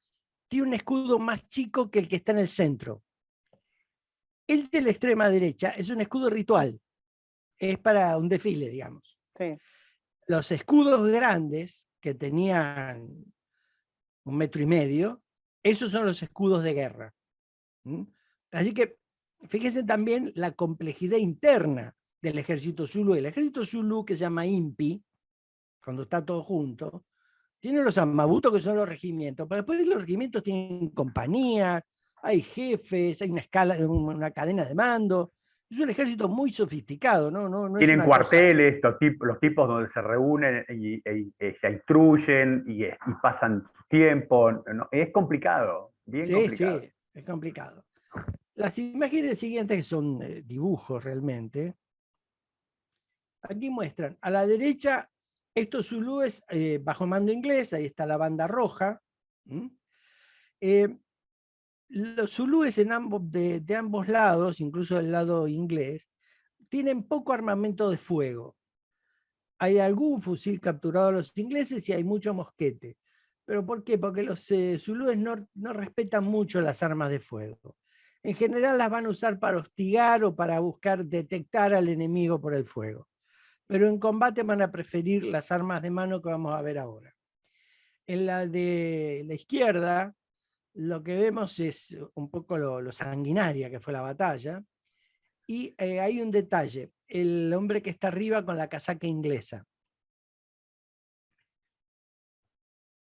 tiene un escudo más chico que el que está en el centro. El de la extrema derecha es un escudo ritual, es para un desfile, digamos. Sí. Los escudos grandes, que tenían 1,5 metros, esos son los escudos de guerra. ¿Mm? Así que fíjense también la complejidad interna del ejército zulú. El ejército zulú, que se llama INPI, cuando está todo junto, tiene los amabutos, que son los regimientos, pero después los regimientos tienen compañías, hay jefes, hay una escala, una cadena de mando. Es un ejército muy sofisticado, no es Tienen una cosa. cuarteles, los tipos donde se reúnen y se instruyen y pasan su tiempo. ¿No? Es complicado, bien Sí, complicado. sí, es complicado. Las imágenes siguientes son dibujos realmente. Aquí muestran a la derecha estos zulúes bajo mando inglés, ahí está la banda roja. Los zulúes de ambos lados, incluso del lado inglés, tienen poco armamento de fuego. Hay algún fusil capturado a los ingleses y hay mucho mosquete. ¿Pero por qué? Porque los zulúes no respetan mucho las armas de fuego. En general las van a usar para hostigar o para buscar detectar al enemigo por el fuego. Pero en combate van a preferir las armas de mano que vamos a ver ahora. En la de la izquierda, lo que vemos es un poco lo sanguinaria que fue la batalla. Y hay un detalle, el hombre que está arriba con la casaca inglesa.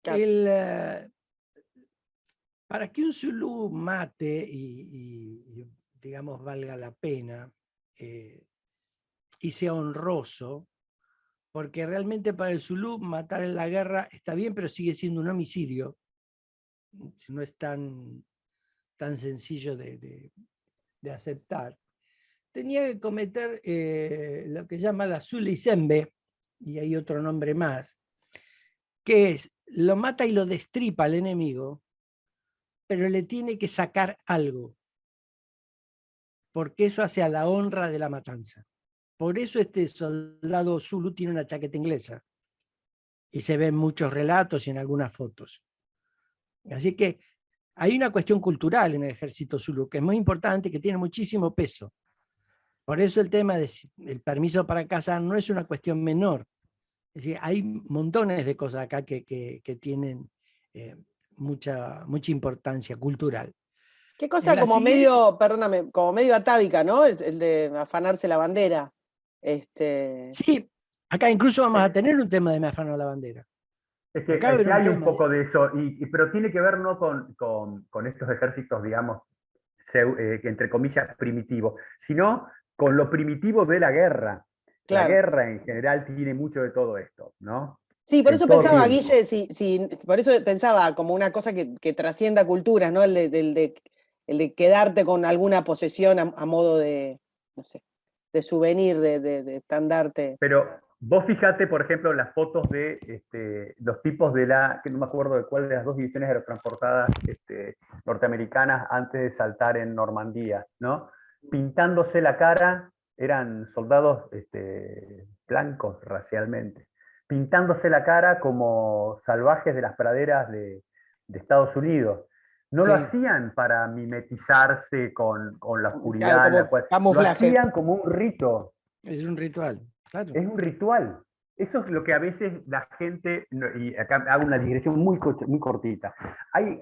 Claro. Para que un zulú mate y, digamos, valga la pena y sea honroso, porque realmente para el zulú matar en la guerra está bien, pero sigue siendo un homicidio. No es tan sencillo de aceptar. Tenía que cometer lo que llama la Zulu y Sembe, y hay otro nombre más, que es, lo mata y lo destripa al enemigo, pero le tiene que sacar algo, porque eso hace a la honra de la matanza. Por eso este soldado Zulu tiene una chaqueta inglesa, y se ven muchos relatos y en algunas fotos. Así que hay una cuestión cultural en el ejército Zulu que es muy importante, que tiene muchísimo peso. Por eso el tema del permiso para cazar no es una cuestión menor. Es decir, hay montones de cosas acá que tienen mucha importancia cultural. Qué En cosa la como siguiente, medio, perdóname, como medio atávica, ¿no? El de afanarse la bandera. Este, sí, acá incluso vamos a tener un tema de Me afano la bandera. Acá va a Es haber que un hay un tema. poco de eso, pero tiene que ver no con estos ejércitos, digamos, entre comillas, primitivos, sino con lo primitivo de la guerra. La claro. guerra en general tiene mucho de todo esto, ¿no? Sí, por En eso todo pensaba, tiempo. Guille, por eso pensaba como una cosa que trascienda culturas, ¿no? El de quedarte con alguna posesión a modo de, no sé, de souvenir, de estandarte. Pero vos fijate, por ejemplo, las fotos de los tipos que no me acuerdo de cuál de las dos divisiones aerotransportadas norteamericanas antes de saltar en Normandía, ¿no? Pintándose la cara, eran soldados blancos racialmente, pintándose la cara como salvajes de las praderas de Estados Unidos. No lo Sí, hacían para mimetizarse con la Claro, oscuridad en la como cual, lo camuflaje. hacían como un rito. es un ritual, claro. Es un ritual. Eso es lo que a veces la gente, y acá hago una digresión muy cortita,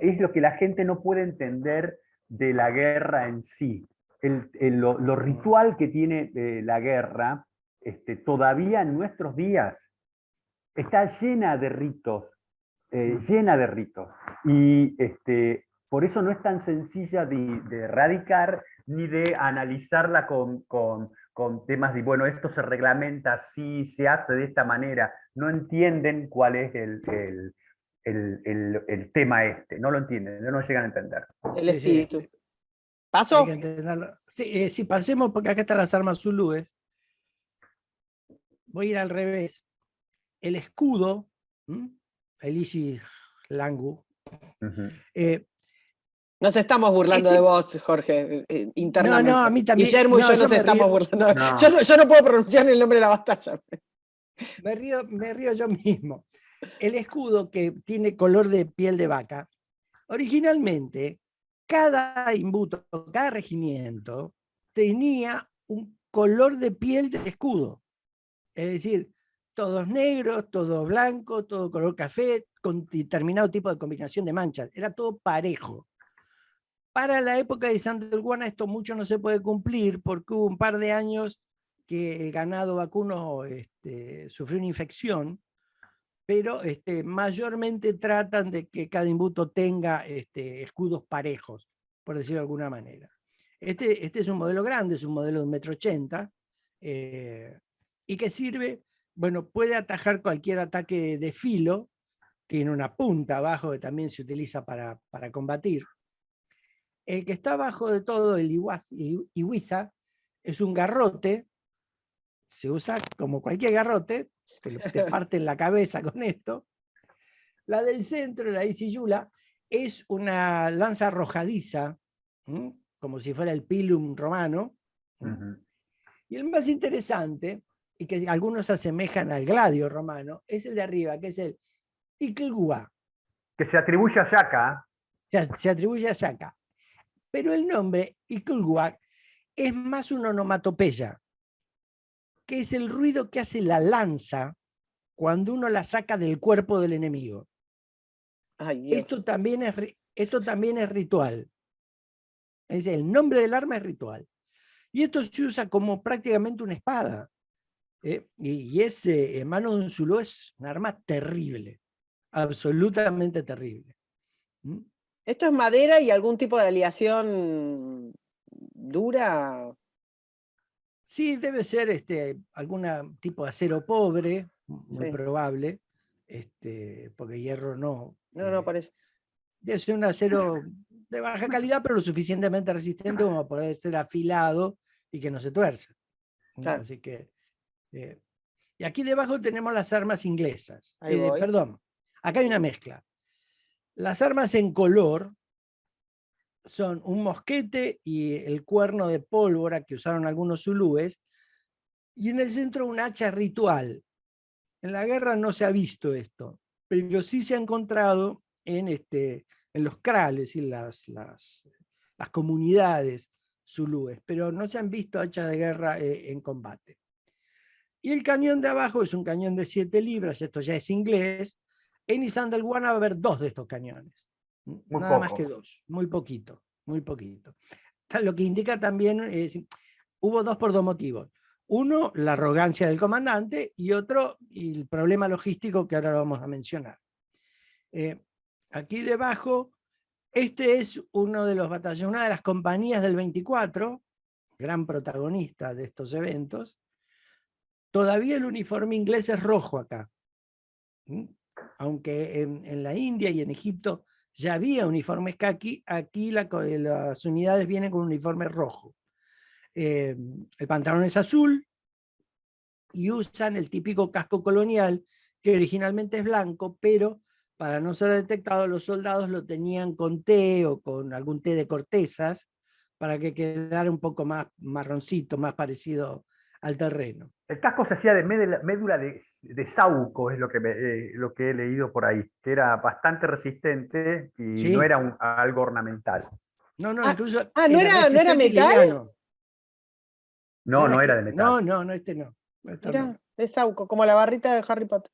es lo que la gente no puede entender de la guerra en sí. Lo ritual que tiene la guerra, todavía en nuestros días, está llena de ritos, llena de ritos. Y por eso no es tan sencilla de erradicar ni de analizarla con temas de, bueno, esto se reglamenta así, se hace de esta manera. No entienden cuál es el tema no lo entienden, no lo llegan a entender. El Sí, sí, espíritu. sí. Hay que ¿Paso? entenderlo. Sí, sí, pasemos porque acá están las armas zulúes. Voy a ir al revés. El escudo, ¿m? El Isi Langu, Uh -huh. eh, Nos estamos burlando de vos, Jorge, internamente. No, a mí también. Guillermo y yo nos me estamos río, burlando. No. Yo no puedo pronunciar el nombre de la batalla. me río yo mismo. El escudo, que tiene color de piel de vaca, originalmente cada imbuto, cada regimiento tenía un color de piel de escudo. Es decir, todos negros, todos blancos, todo color café, con determinado tipo de combinación de manchas. Era todo parejo. Para la época de Sandalguana esto mucho no se puede cumplir, porque hubo un par de años que el ganado vacuno sufrió una infección, pero mayormente tratan de que cada imbuto tenga escudos parejos, por decirlo de alguna manera. Este es un modelo grande, es un modelo de 1,80 m, y que sirve, bueno, puede atajar cualquier ataque de filo, tiene una punta abajo que también se utiliza para combatir. El que está abajo de todo, el Iwiza, es un garrote, se usa como cualquier garrote, te parten la cabeza con esto. La del centro, la Isiyula, es una lanza arrojadiza, como si fuera el pilum romano. Y el más interesante, y que algunos asemejan al gladio romano, es el de arriba, que es el Iklgua. Que se atribuye a Yaka. Se atribuye a Yaka. Pero el nombre Iklgua es más una onomatopeya, que es el ruido que hace la lanza cuando uno la saca del cuerpo del enemigo. Ay, Dios. Esto también es ritual. Es decir, el nombre del arma es ritual. Y esto se usa como prácticamente una espada. Y ese, en mano de un zulú, es un arma terrible. Absolutamente terrible. ¿Esto es madera y algún tipo de aleación dura? Sí, debe ser algún tipo de acero pobre, muy Sí. probable, porque hierro no. No, parece. Debe ser un acero de baja calidad, pero lo suficientemente resistente como para poder ser afilado y que no se tuerza. Claro. Así que, y aquí debajo tenemos las armas inglesas. Ahí voy. Perdón, acá hay una mezcla. Las armas en color son un mosquete y el cuerno de pólvora que usaron algunos zulúes, y en el centro un hacha ritual. En la guerra no se ha visto esto, pero sí se ha encontrado en los krales y las comunidades zulúes, pero no se han visto hachas de guerra en combate. Y el cañón de abajo es un cañón de 7 libras, esto ya es inglés. En Isandlwana va a haber 2 de estos cañones. Nada más que 2, muy poquito, muy poquito. Lo que indica también es, hubo 2 por 2 motivos. Uno, la arrogancia del comandante, y otro, el problema logístico que ahora lo vamos a mencionar. Aquí debajo, este es uno de los batallones, una de las compañías del 24, gran protagonista de estos eventos. Todavía el uniforme inglés es rojo acá. Aunque en la India y en Egipto ya había uniformes caqui, aquí las unidades vienen con un uniforme rojo. El pantalón es azul y usan el típico casco colonial, que originalmente es blanco, pero para no ser detectado los soldados lo tenían con té o con algún té de cortezas para que quedara un poco más marroncito, más parecido al terreno. El casco se hacía de médula de saúco, es lo que he leído por ahí, que era bastante resistente y Sí. no era algo ornamental. No, incluso ¿no era metal? Liviano. No era de metal. No, este no. Mirá, es sauco, como la barrita de Harry Potter.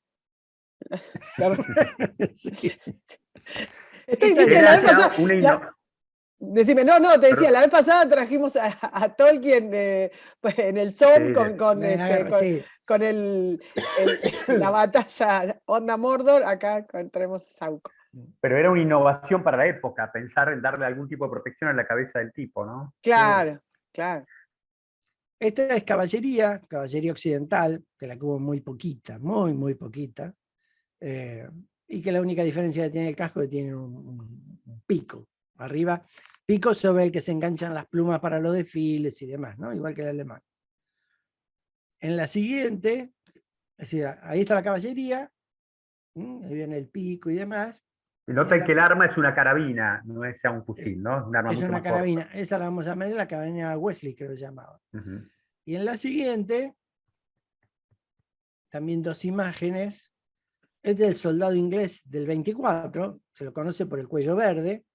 Sí. ¿Viste, la vez pasada? Decime, te decía, la vez pasada trajimos a Tolkien pues, en el Zoom Sí, con la batalla Onda Mordor, acá traemos Sauco. Pero era una innovación para la época, pensar en darle algún tipo de protección a la cabeza del tipo, ¿no? Claro, claro. Esta es caballería occidental, que la que hubo muy poquita, muy poquita, y que la única diferencia que tiene el casco es que tiene un pico arriba, pico sobre el que se enganchan las plumas para los desfiles y demás, ¿no? Igual que el alemán. En la siguiente, es decir, ahí está la caballería, ahí viene el pico y demás, Y nota que el arma es una carabina, no es ya un fusil, ¿no? Es un arma Es mucho una más corta. carabina. Esa la vamos a medir, la carabina Wesley, creo que se llamaba. Ujú. Y en la siguiente, también dos imágenes. Este es el soldado inglés del 24, se lo conoce por el cuello verde.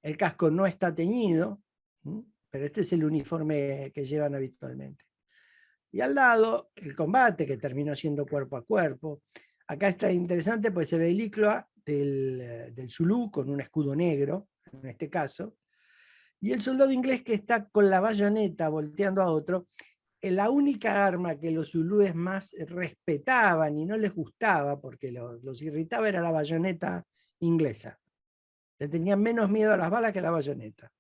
El casco no está teñido, pero este es el uniforme que llevan habitualmente. Y al lado, el combate, que terminó siendo cuerpo a cuerpo. Acá está interesante, pues se ve el icloa del Zulú con un escudo negro, en este caso, y el soldado inglés que está con la bayoneta volteando a otro. La única arma que los zulúes más respetaban y no les gustaba, porque los irritaba, era la bayoneta inglesa. Le tenían menos miedo a las balas que a la bayoneta.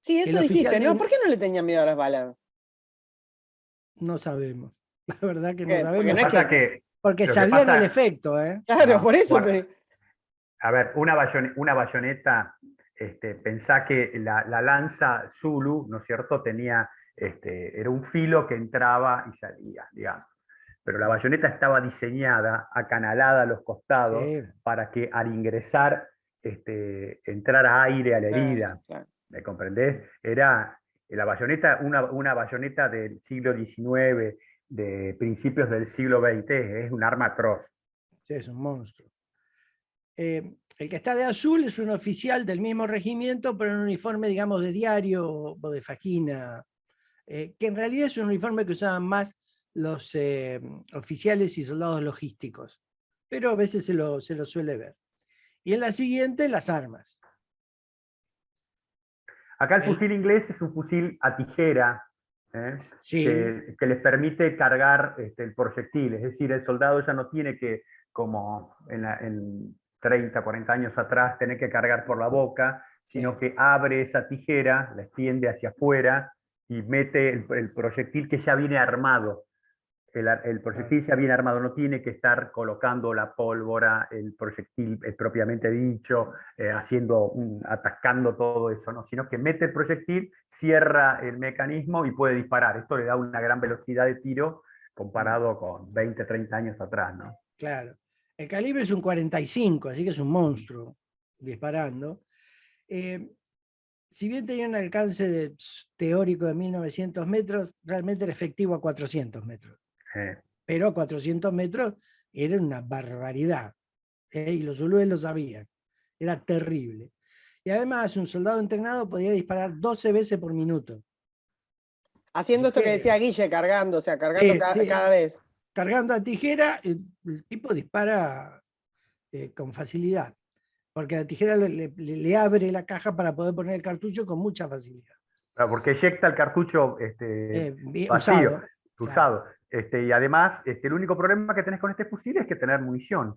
Sí, El eso oficial dijiste, ¿no? ¿Por qué no le tenían miedo a las balas? no sabemos. La verdad que no Porque sabemos. no es que... Porque lo que sabían el pasa- efecto, ¿eh? Claro, No, por eso bueno, te... a ver, una bayoneta, pensá que la lanza Zulu, ¿no es cierto?, tenía, era un filo que entraba y salía, digamos. Pero la bayoneta estaba diseñada, acanalada a los costados, Sí, para que al ingresar entrara aire a la herida. Claro. ¿Me comprendés? Era la bayoneta, una bayoneta del siglo XIX, de principios del siglo XX, es un arma atroz. sí, es un monstruo. El que está de azul es un oficial del mismo regimiento, pero en un uniforme, digamos, de diario o de fajina, que en realidad es un uniforme que usaban más los oficiales y soldados logísticos, pero a veces se lo suele ver. Y en la siguiente, las armas. Acá el fusil inglés es un fusil a tijera, ¿eh? Sí, que les permite cargar el proyectil. Es decir, el soldado ya no tiene que, como en 30, 40 años atrás, tener que cargar por la boca, sino sí. que abre esa tijera, la extiende hacia afuera y mete el proyectil que ya viene armado. El proyectil ya viene armado, no tiene que estar colocando la pólvora, el proyectil propiamente dicho, atascando todo eso, ¿no? Sino que mete el proyectil, cierra el mecanismo y puede disparar. Esto le da una gran velocidad de tiro comparado con 20, 30 años atrás, ¿no? Claro. El calibre es un 45, así que es un monstruo disparando. Si bien tenía un alcance teórico de 1900 metros, realmente era efectivo a 400 metros. Pero a 400 metros era una barbaridad. Y los zulúes lo sabían. Era terrible. Y además, un soldado entrenado podía disparar 12 veces por minuto. Haciendo esto que decía Guille, cargando, o sea, cargando cada vez. Cargando a tijera, el tipo dispara con facilidad, porque la tijera le abre la caja para poder poner el cartucho con mucha facilidad. Claro, porque eyecta el cartucho vacío, usado. Claro. Y además, el único problema que tenés con este fusil es que tener munición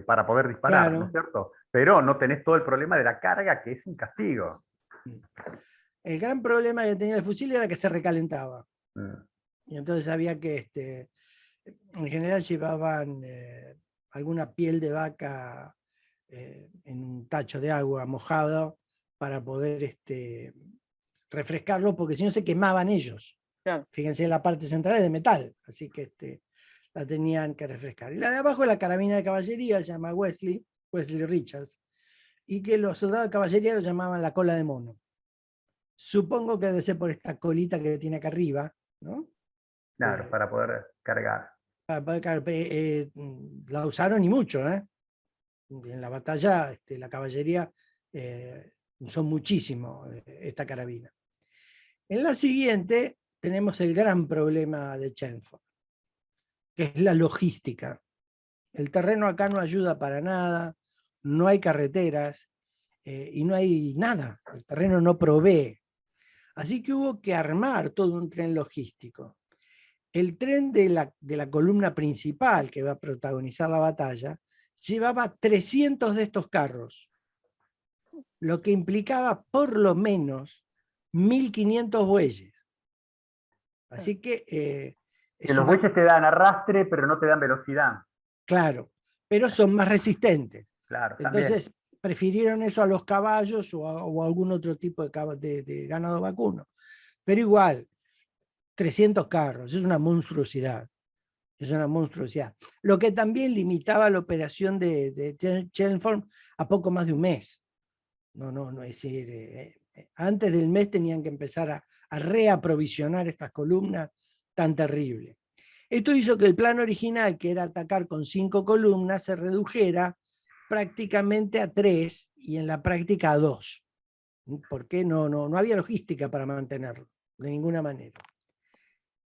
para poder disparar, Claro. ¿no es cierto? Pero no tenés todo el problema de la carga, que es un castigo. El gran problema que tenía el fusil era que se recalentaba. Mm. Y entonces había que, en general llevaban alguna piel de vaca en un tacho de agua mojado para poder refrescarlo, porque si no se quemaban ellos. Claro. Fíjense, la parte central es de metal, así que la tenían que refrescar. Y la de abajo es la carabina de caballería, se llama Wesley Richards, y que los soldados de caballería lo llamaban la cola de mono. Supongo que debe ser por esta colita que tiene acá arriba, ¿no? Claro, para poder cargar. Para poder cargar. La usaron y mucho, ¿eh? En la batalla, la caballería usó muchísimo esta carabina. En la siguiente tenemos el gran problema de Chelmsford, que es la logística. El terreno acá no ayuda para nada, no hay carreteras y no hay nada. El terreno no provee. Así que hubo que armar todo un tren logístico. El tren de la columna principal que va a protagonizar la batalla llevaba 300 de estos carros, lo que implicaba por lo menos 1500 bueyes. Así que... que los bueyes te dan arrastre, pero no te dan velocidad. Claro, pero son más resistentes. Claro, entonces también. prefirieron eso a los caballos o a algún otro tipo de ganado vacuno. Pero igual, 300 carros, es una monstruosidad. Es una monstruosidad. Lo que también limitaba la operación de Chelmsford a poco más de un mes. No, es decir, antes del mes tenían que empezar a reaprovisionar estas columnas tan terribles. Esto hizo que el plan original, que era atacar con 5 columnas, se redujera prácticamente a 3 y en la práctica a 2. Porque no había logística para mantenerlo, de ninguna manera.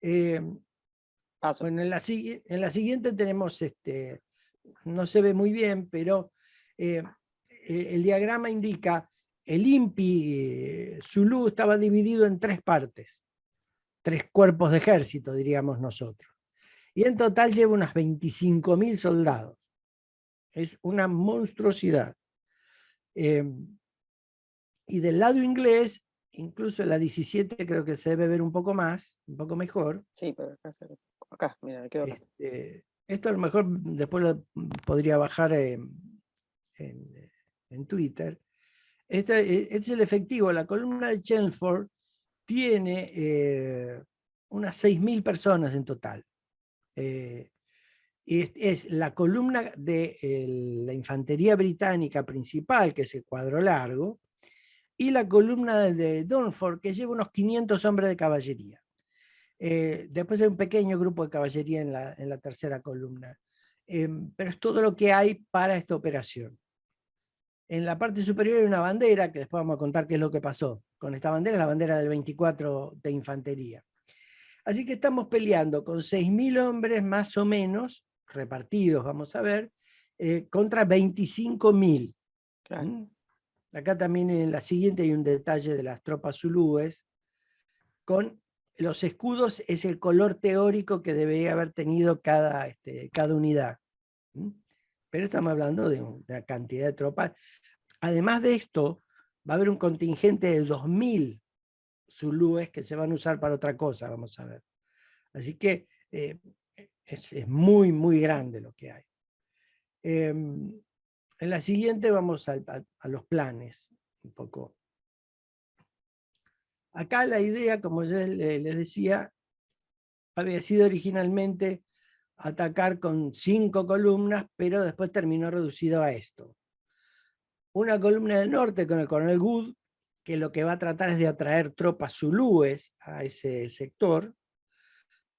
Bueno, en la siguiente tenemos, no se ve muy bien, pero el diagrama indica el INPI Zulú estaba dividido en 3 partes, 3 cuerpos de ejército, diríamos nosotros. Y en total lleva unas 25.000 soldados. Es una monstruosidad. Y del lado inglés, incluso en la 17 creo que se debe ver un poco más, un poco mejor. Sí, pero acá mira, me quedo acá. Esto a lo mejor después lo podría bajar en Twitter. Este es el efectivo. La columna de Chelmsford tiene unas 6.000 personas en total. Es la columna de la infantería británica principal, que es el cuadro largo, y la columna de Durnford, que lleva unos 500 hombres de caballería. Después hay un pequeño grupo de caballería en la tercera columna. Pero es todo lo que hay para esta operación. En la parte superior hay una bandera, que después vamos a contar qué es lo que pasó con esta bandera, la bandera del 24 de infantería. Así que estamos peleando con 6.000 hombres más o menos, repartidos, vamos a ver, contra 25.000. Claro. Acá también en la siguiente hay un detalle de las tropas zulúes. Con los escudos es el color teórico que debería haber tenido cada unidad. Pero estamos hablando de una cantidad de tropas. Además de esto, va a haber un contingente de 2.000 zulúes que se van a usar para otra cosa, vamos a ver. Así que es muy, muy grande lo que hay. En la siguiente vamos a los planes, un poco. Acá la idea, como ya les decía, había sido originalmente atacar con 5 columnas, pero después terminó reducido a esto. Una columna del norte con el coronel Good, que lo que va a tratar es de atraer tropas zulúes a ese sector.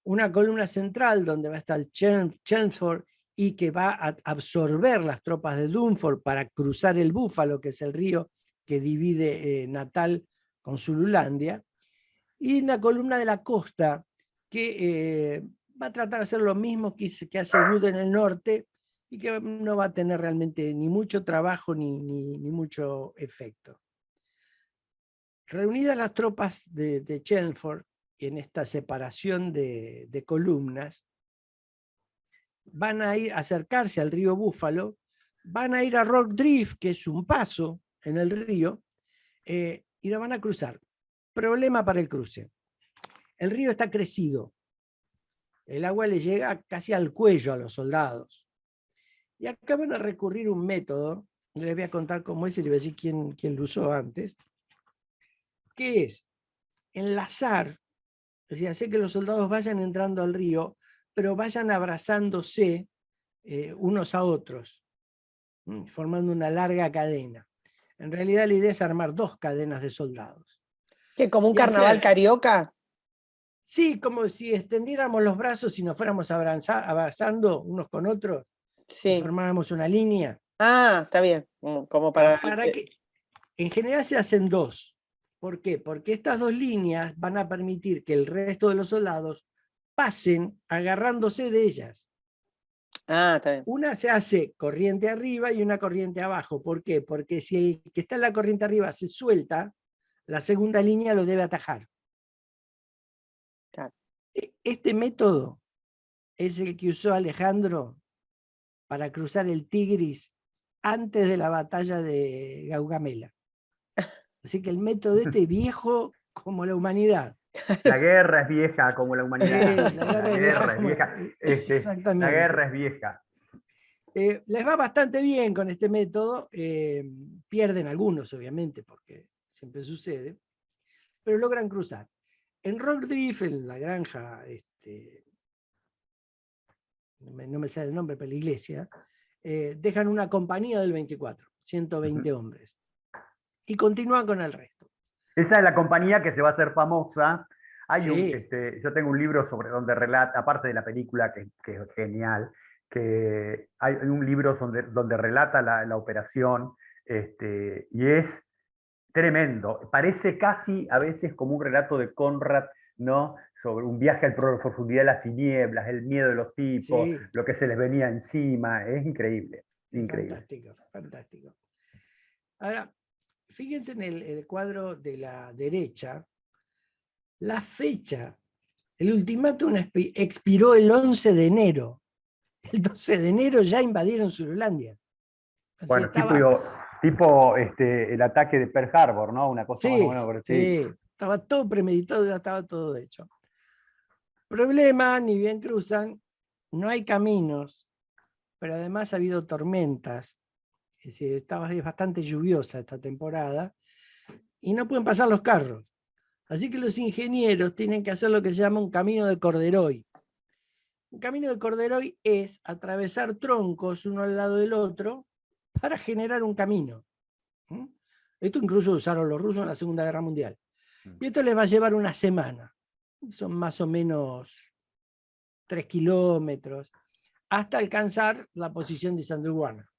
Una columna central donde va a estar Chelmsford y que va a absorber las tropas de Durnford para cruzar el Búfalo, que es el río que divide Natal con Zululandia. Y una columna de la costa que va a tratar de hacer lo mismo que hace Wood en el norte y que no va a tener realmente ni mucho trabajo ni mucho efecto. Reunidas las tropas de Chelmsford en esta separación de columnas, van a ir a acercarse al río Búfalo, van a ir a Rock Drift, que es un paso en el río, y la van a cruzar. Problema para el cruce. El río está crecido. El agua le llega casi al cuello a los soldados. Y acá van a recurrir a un método, les voy a contar cómo es y les voy a decir quién lo usó antes, que es enlazar, es decir, hacer que los soldados vayan entrando al río, pero vayan abrazándose unos a otros, formando una larga cadena. En realidad la idea es armar 2 cadenas de soldados. ¿Qué, como un carnaval carioca? Sí, como si extendiéramos los brazos y nos fuéramos abrazando unos con otros, sí. y formáramos una línea. Ah, está bien. Como para que en general se hacen 2. ¿Por qué? Porque estas 2 líneas van a permitir que el resto de los soldados pasen agarrándose de ellas. Ah, está bien. Una se hace corriente arriba y una corriente abajo. ¿Por qué? Porque si el que está en la corriente arriba se suelta, la segunda línea lo debe atajar. Claro. Este método es el que usó Alejandro para cruzar el Tigris antes de la batalla de Gaugamela. Así que el método este es viejo como la humanidad. La guerra es vieja como la humanidad. La guerra es vieja. Exactamente. La guerra es vieja. Les va bastante bien con este método. Pierden algunos, obviamente, porque siempre sucede, pero logran cruzar. En Rock Drift, en la granja no me sale el nombre, pero la iglesia, dejan una compañía del 24, 120 hombres, y continúan con el resto. Esa es la compañía que se va a hacer famosa. Sí. Yo tengo un libro sobre donde relata, aparte de la película que es genial, que hay un libro donde relata la operación, y es tremendo. Parece casi a veces como un relato de Conrad, ¿no? Sobre un viaje a la profundidad de las tinieblas, el miedo de los tipos, Sí, lo que se les venía encima. Es increíble, es increíble. fantástico, fantástico. Ahora, fíjense en el cuadro de la derecha, la fecha. El ultimátum expiró el 11 de enero. El 12 de enero ya invadieron Zululandia. Así Bueno, estaba, tipo el ataque de Pearl Harbor, ¿no? Una cosa más o sí, menos por así. sí, estaba todo premeditado, ya estaba todo hecho. Problema, ni bien cruzan, no hay caminos, pero además ha habido tormentas. Es decir, es bastante lluviosa esta temporada y no pueden pasar los carros. Así que los ingenieros tienen que hacer lo que se llama un camino de corderoy. Un camino de corderoy es atravesar troncos uno al lado del otro para generar un camino. Esto incluso usaron los rusos en la Segunda Guerra Mundial. Y esto les va a llevar una semana. Son más o menos 3 kilómetros hasta alcanzar la posición de Sandulguana.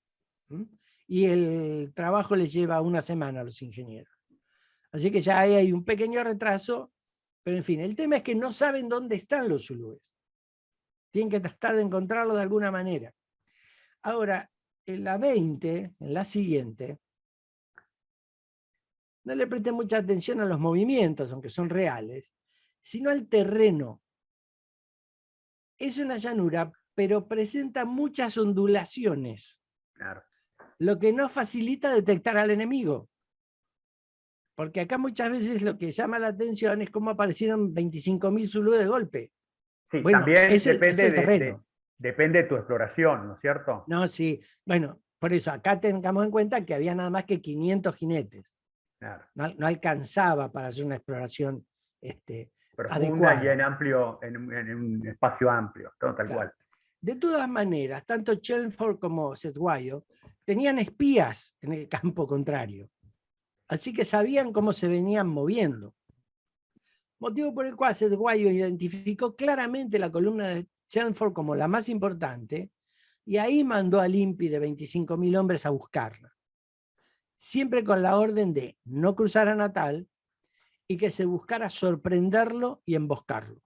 Y el trabajo les lleva una semana a los ingenieros. Así que ya ahí hay un pequeño retraso, pero en fin, el tema es que no saben dónde están los zulúes. Tienen que tratar de encontrarlo de alguna manera. Ahora, en la 20, en la siguiente, no le presten mucha atención a los movimientos, aunque son reales, sino al terreno. Es una llanura, pero presenta muchas ondulaciones, Claro. lo que no facilita detectar al enemigo. Porque acá muchas veces lo que llama la atención es cómo aparecieron 25.000 zulúes de golpe. Sí, Bueno, también es el terreno. depende de tu exploración, ¿no es cierto? No, sí. Bueno, por eso acá tengamos en cuenta que había nada más que 500 jinetes. Claro. No alcanzaba para hacer una exploración Profunda y adecuada. en un espacio amplio, todo tal Claro. cual. De todas maneras, tanto Chelmsford como Cetewayo tenían espías en el campo contrario. Así que sabían cómo se venían moviendo. Motivo por el cual Cetewayo identificó claramente la columna de Chelmsford como la más importante y ahí mandó al INPI de 25.000 hombres a buscarla. Siempre con la orden de no cruzar a Natal y que se buscara sorprenderlo y emboscarlo.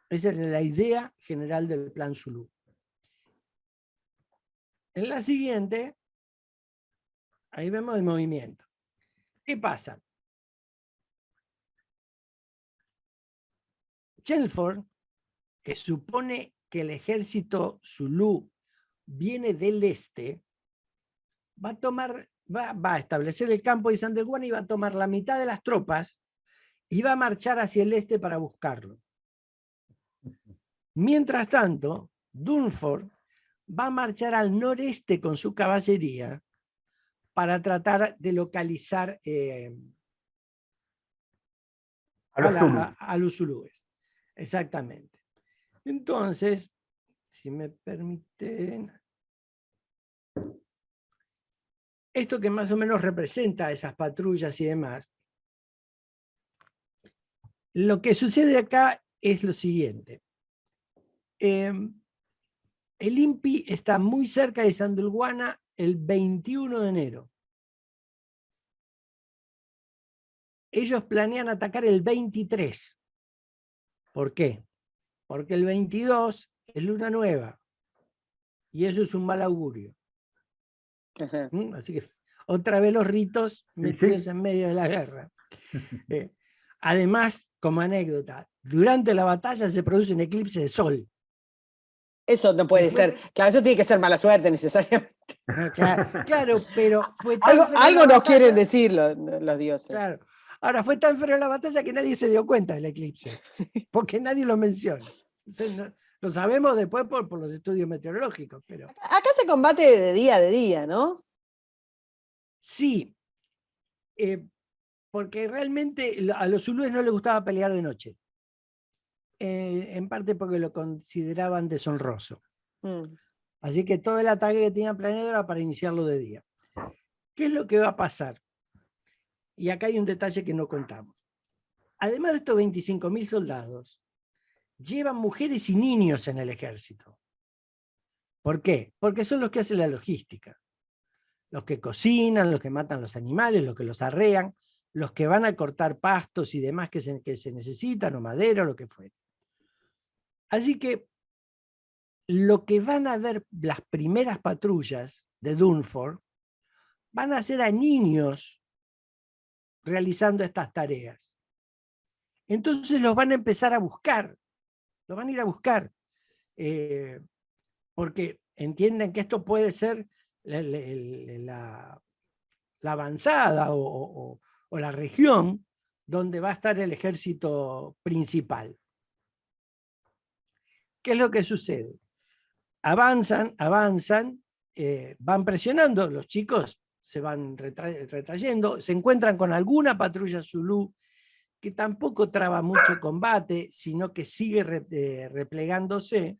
Esa era la idea general del Plan Zulú. En la siguiente, ahí vemos el movimiento. ¿Qué pasa? Chelmsford, que supone que el ejército zulú viene del este, va a establecer el campo de Sandalguana y va a tomar la mitad de las tropas y va a marchar hacia el este para buscarlo. Mientras tanto, Dunford va a marchar al noreste con su caballería para tratar de localizar a los zulúes. Exactamente. Entonces, si me permiten, esto que más o menos representa esas patrullas y demás, lo que sucede acá es lo siguiente. El INPI está muy cerca de Sandulguana el 21 de enero. Ellos planean atacar el 23. ¿Por qué? Porque el 22 es luna nueva y eso es un mal augurio. Así que otra vez los ritos metidos en medio de la guerra. Además, como anécdota, durante la batalla se produce un eclipse de sol. Eso no puede ser. Claro, eso tiene que ser mala suerte necesariamente. No, claro, pero fue tan algo nos quieren decir los dioses. Claro. Ahora, fue tan feo la batalla que nadie se dio cuenta del eclipse, porque nadie lo menciona. Lo sabemos después por los estudios meteorológicos. Pero... Acá se combate de día, ¿no? Sí, porque realmente a los zulúes no les gustaba pelear de noche. En parte porque lo consideraban deshonroso. Mm. Así que todo el ataque que tenían planeado era para iniciarlo de día. ¿Qué es lo que va a pasar? Y acá hay un detalle que no contamos. Además de estos 25.000 soldados, llevan mujeres y niños en el ejército. ¿Por qué? Porque son los que hacen la logística. Los que cocinan, los que matan los animales, los que los arrean, los que van a cortar pastos y demás que se necesitan, o madera, o lo que fuera. Así que lo que van a ver las primeras patrullas de Dunford van a ser a niños realizando estas tareas. Entonces los van a empezar a buscar, los van a ir a buscar, porque entienden que esto puede ser la avanzada o la región donde va a estar el ejército principal. ¿Qué es lo que sucede? Avanzan, van presionando, los chicos se van retrayendo, se encuentran con alguna patrulla zulú que tampoco traba mucho combate, sino que sigue replegándose,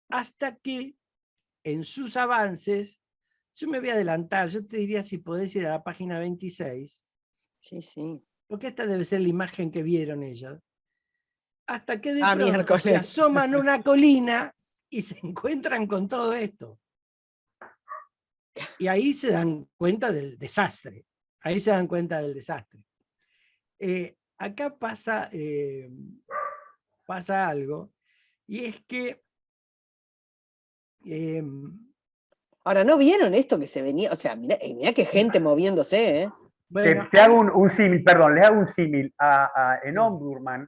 hasta que en sus avances, yo me voy a adelantar, yo te diría si podés ir a la página 26, Sí, sí. porque esta debe ser la imagen que vieron ellos, hasta que de pronto miércoles. se asoman a una colina y se encuentran con todo esto. Y ahí se dan cuenta del desastre. Ahí se dan cuenta del desastre. Acá pasa algo, y es que Ahora, ¿no vieron esto que se venía? O sea, mirá qué gente moviéndose, ¿eh? bueno, Te hago un símil, perdón, les hago un símil. En Omdurman,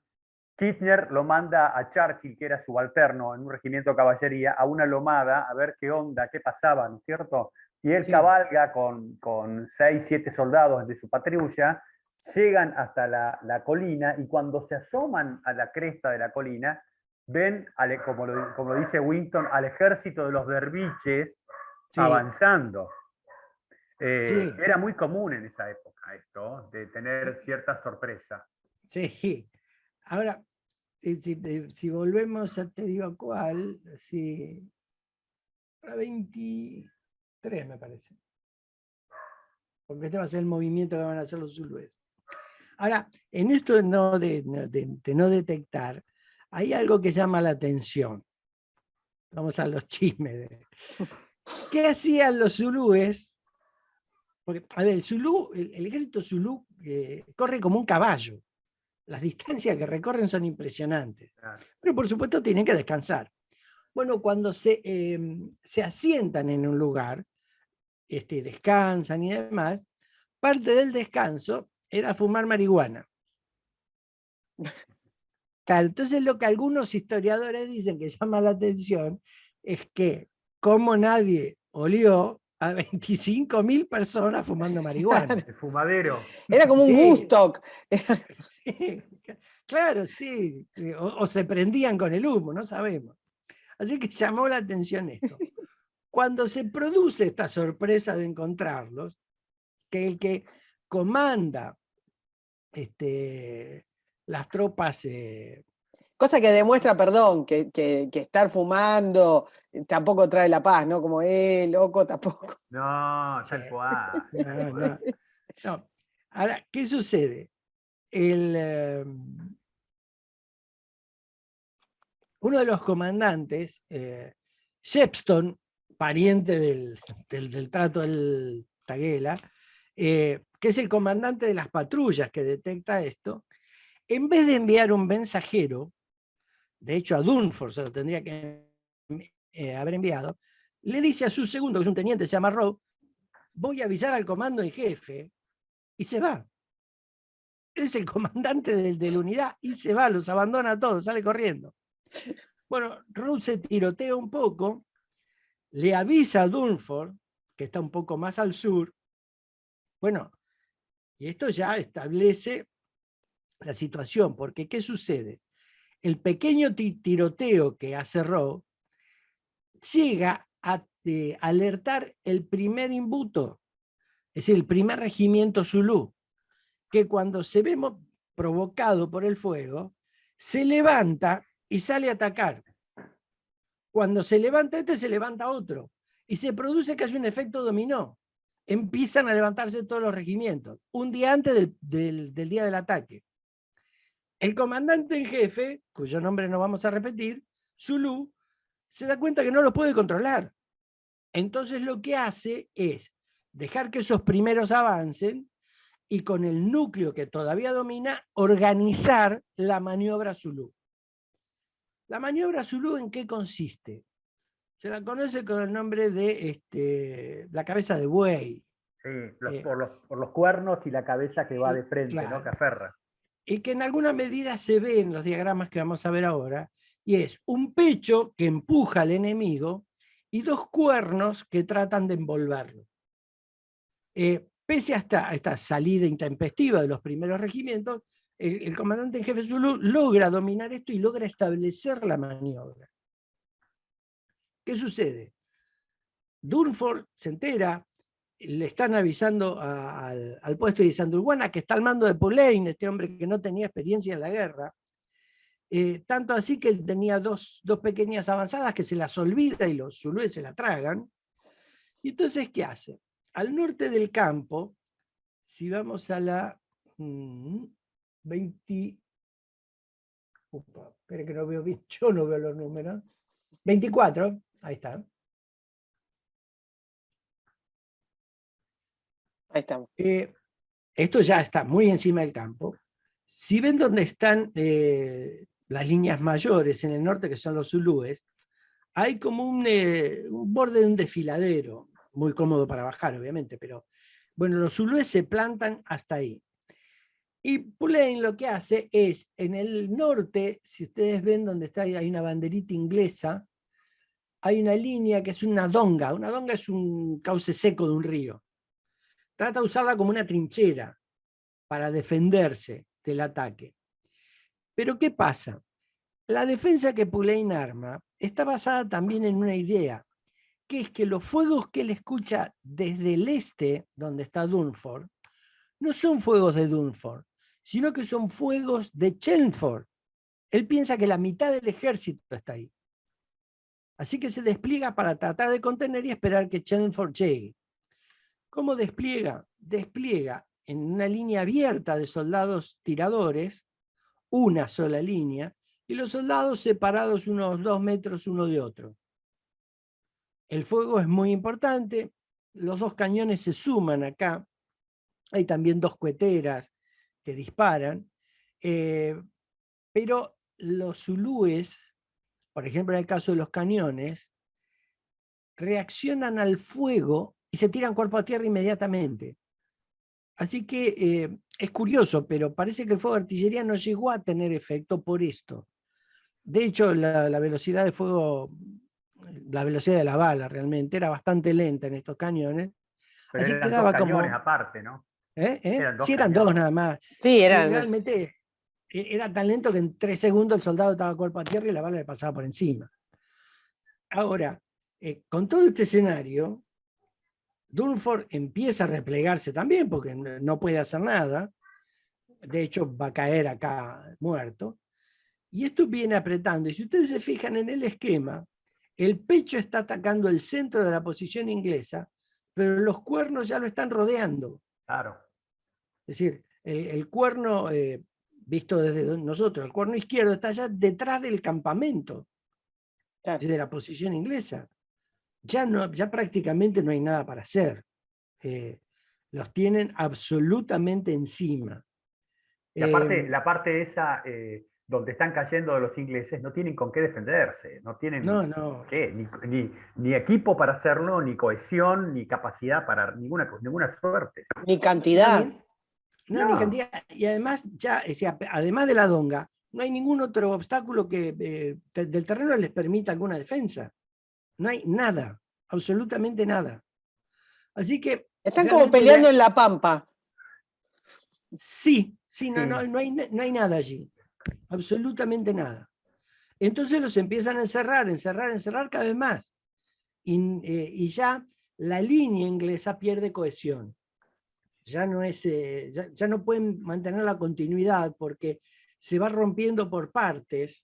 Kitchener lo manda a Churchill, que era subalterno en un regimiento de caballería, a una lomada a ver qué onda, qué pasaba, ¿no es cierto? Y él cabalga con 6, 7 soldados de su patrulla, llegan hasta la colina, y cuando se asoman a la cresta de la colina, ven, como lo dice Winton, al ejército de los derviches avanzando. Era muy común en esa época esto, de tener cierta sorpresa. Sí. Ahora, si volvemos, ya te digo cuál, a 23 me parece. Porque este va a ser el movimiento que van a hacer los zulúes. Ahora, en esto de no detectar, hay algo que llama la atención. Vamos a los chismes. ¿Qué hacían los zulúes? Porque, a ver, el ejército zulú corre como un caballo. Las distancias que recorren son impresionantes. Pero por supuesto tienen que descansar. Bueno, cuando se asientan en un lugar, descansan y demás, parte del descanso era fumar marihuana. Claro, entonces lo que algunos historiadores dicen que llama la atención es que como nadie olió a 25.000 personas fumando marihuana. El fumadero. Era como un Woodstock. Sí, claro, sí. O se prendían con el humo, no sabemos. Así que llamó la atención esto. Cuando se produce esta sorpresa de encontrarlos, que el que comanda las tropas... Cosa que demuestra, perdón, que estar fumando tampoco trae la paz, ¿no? Como, loco, tampoco. No, tal cual. No. Ahora, ¿qué sucede? Uno de los comandantes, Shepstone, pariente del trato del Taguela, que es el comandante de las patrullas que detecta esto, en vez de enviar un mensajero, de hecho a Dunford se lo tendría que haber enviado, le dice a su segundo, que es un teniente, se llama Rowe, voy a avisar al comando en jefe, y se va. Es el comandante de la unidad y se va, los abandona a todos, sale corriendo. Bueno, Rowe se tirotea un poco, le avisa a Dunford, que está un poco más al sur. Bueno, y esto ya establece la situación, porque ¿qué sucede? El pequeño tiroteo que hace Rowe llega a alertar el primer imbuto, es decir, el primer regimiento zulú, que cuando se ve provocado por el fuego, se levanta y sale a atacar. Cuando se levanta este, se levanta otro. Y se produce casi un efecto dominó. Empiezan a levantarse todos los regimientos, un día antes del día del ataque. El comandante en jefe, cuyo nombre no vamos a repetir, Zulu, se da cuenta que no lo puede controlar. Entonces lo que hace es dejar que esos primeros avancen y con el núcleo que todavía domina, organizar la maniobra Zulu. ¿La maniobra Zulu en qué consiste? Se la conoce con el nombre de la cabeza de buey. Sí, por los cuernos y la cabeza que va de frente, claro, ¿no? Que aferra. Y que en alguna medida se ve en los diagramas que vamos a ver ahora, y es un pecho que empuja al enemigo y dos cuernos que tratan de envolverlo. Pese a esta salida intempestiva de los primeros regimientos, el comandante en jefe Zulu logra dominar esto y logra establecer la maniobra. ¿Qué sucede? Dunford se entera, le están avisando al puesto de Isandlwana que está al mando de Pulaine, este hombre que no tenía experiencia en la guerra, tanto así que él tenía dos pequeñas avanzadas que se las olvida y los zulúes se la tragan. Y entonces, ¿qué hace? Al norte del campo, si vamos a la 20... espera que no veo bien, yo no veo los números. 24, ahí está. Ahí estamos. Esto ya está muy encima del campo. Si ven dónde están las líneas mayores en el norte, que son los zulúes, hay como un borde de un desfiladero, muy cómodo para bajar, obviamente, pero bueno, los zulúes se plantan hasta ahí. Y Pulaine lo que hace es, en el norte, si ustedes ven donde está, hay una banderita inglesa, hay una línea que es una donga. Una donga es un cauce seco de un río. Trata de usarla como una trinchera para defenderse del ataque. Pero ¿qué pasa? La defensa que Pulaine arma está basada también en una idea, que es que los fuegos que él escucha desde el este, donde está Dunford, no son fuegos de Dunford, sino que son fuegos de Chelmsford. Él piensa que la mitad del ejército está ahí. Así que se despliega para tratar de contener y esperar que Chelmsford llegue. ¿Cómo despliega? Despliega en una línea abierta de soldados tiradores, una sola línea, y los soldados separados unos 2 metros uno de otro. El fuego es muy importante, los dos cañones se suman acá, hay también dos coheteras que disparan, pero los zulúes, por ejemplo en el caso de los cañones, reaccionan al fuego y se tiran cuerpo a tierra inmediatamente. Así que es curioso, pero parece que el fuego de artillería no llegó a tener efecto por esto. De hecho, la velocidad de fuego, la velocidad de la bala realmente era bastante lenta en estos cañones. Pero así eran quedaba dos cañones como... aparte, ¿no? Sí, eran dos nada más. Sí, Y eran. realmente era tan lento que en 3 segundos el soldado estaba cuerpo a tierra y la bala le pasaba por encima. Ahora, con todo este escenario, Dunford empieza a replegarse también porque no puede hacer nada. De hecho, va a caer acá muerto. Y esto viene apretando. Y si ustedes se fijan en el esquema, el pecho está atacando el centro de la posición inglesa, pero los cuernos ya lo están rodeando. Claro. Es decir, el cuerno, visto desde nosotros, el cuerno izquierdo está ya detrás del campamento, Claro. de la posición inglesa. Ya prácticamente no hay nada para hacer. Los tienen absolutamente encima. Y aparte, la parte esa donde están cayendo los ingleses no tienen con qué defenderse, no tienen no. ¿qué? Ni equipo para hacerlo, ni cohesión, ni capacidad para ninguna suerte. Ni cantidad. Ni cantidad. Y además, además de la donga, no hay ningún otro obstáculo que del terreno les permita alguna defensa. No hay nada, absolutamente nada. Así que... Están como peleando en la pampa. Sí, no hay nada allí. Absolutamente nada. Entonces los empiezan a encerrar cada vez más. Y ya la línea inglesa pierde cohesión. Ya no pueden mantener la continuidad porque se va rompiendo por partes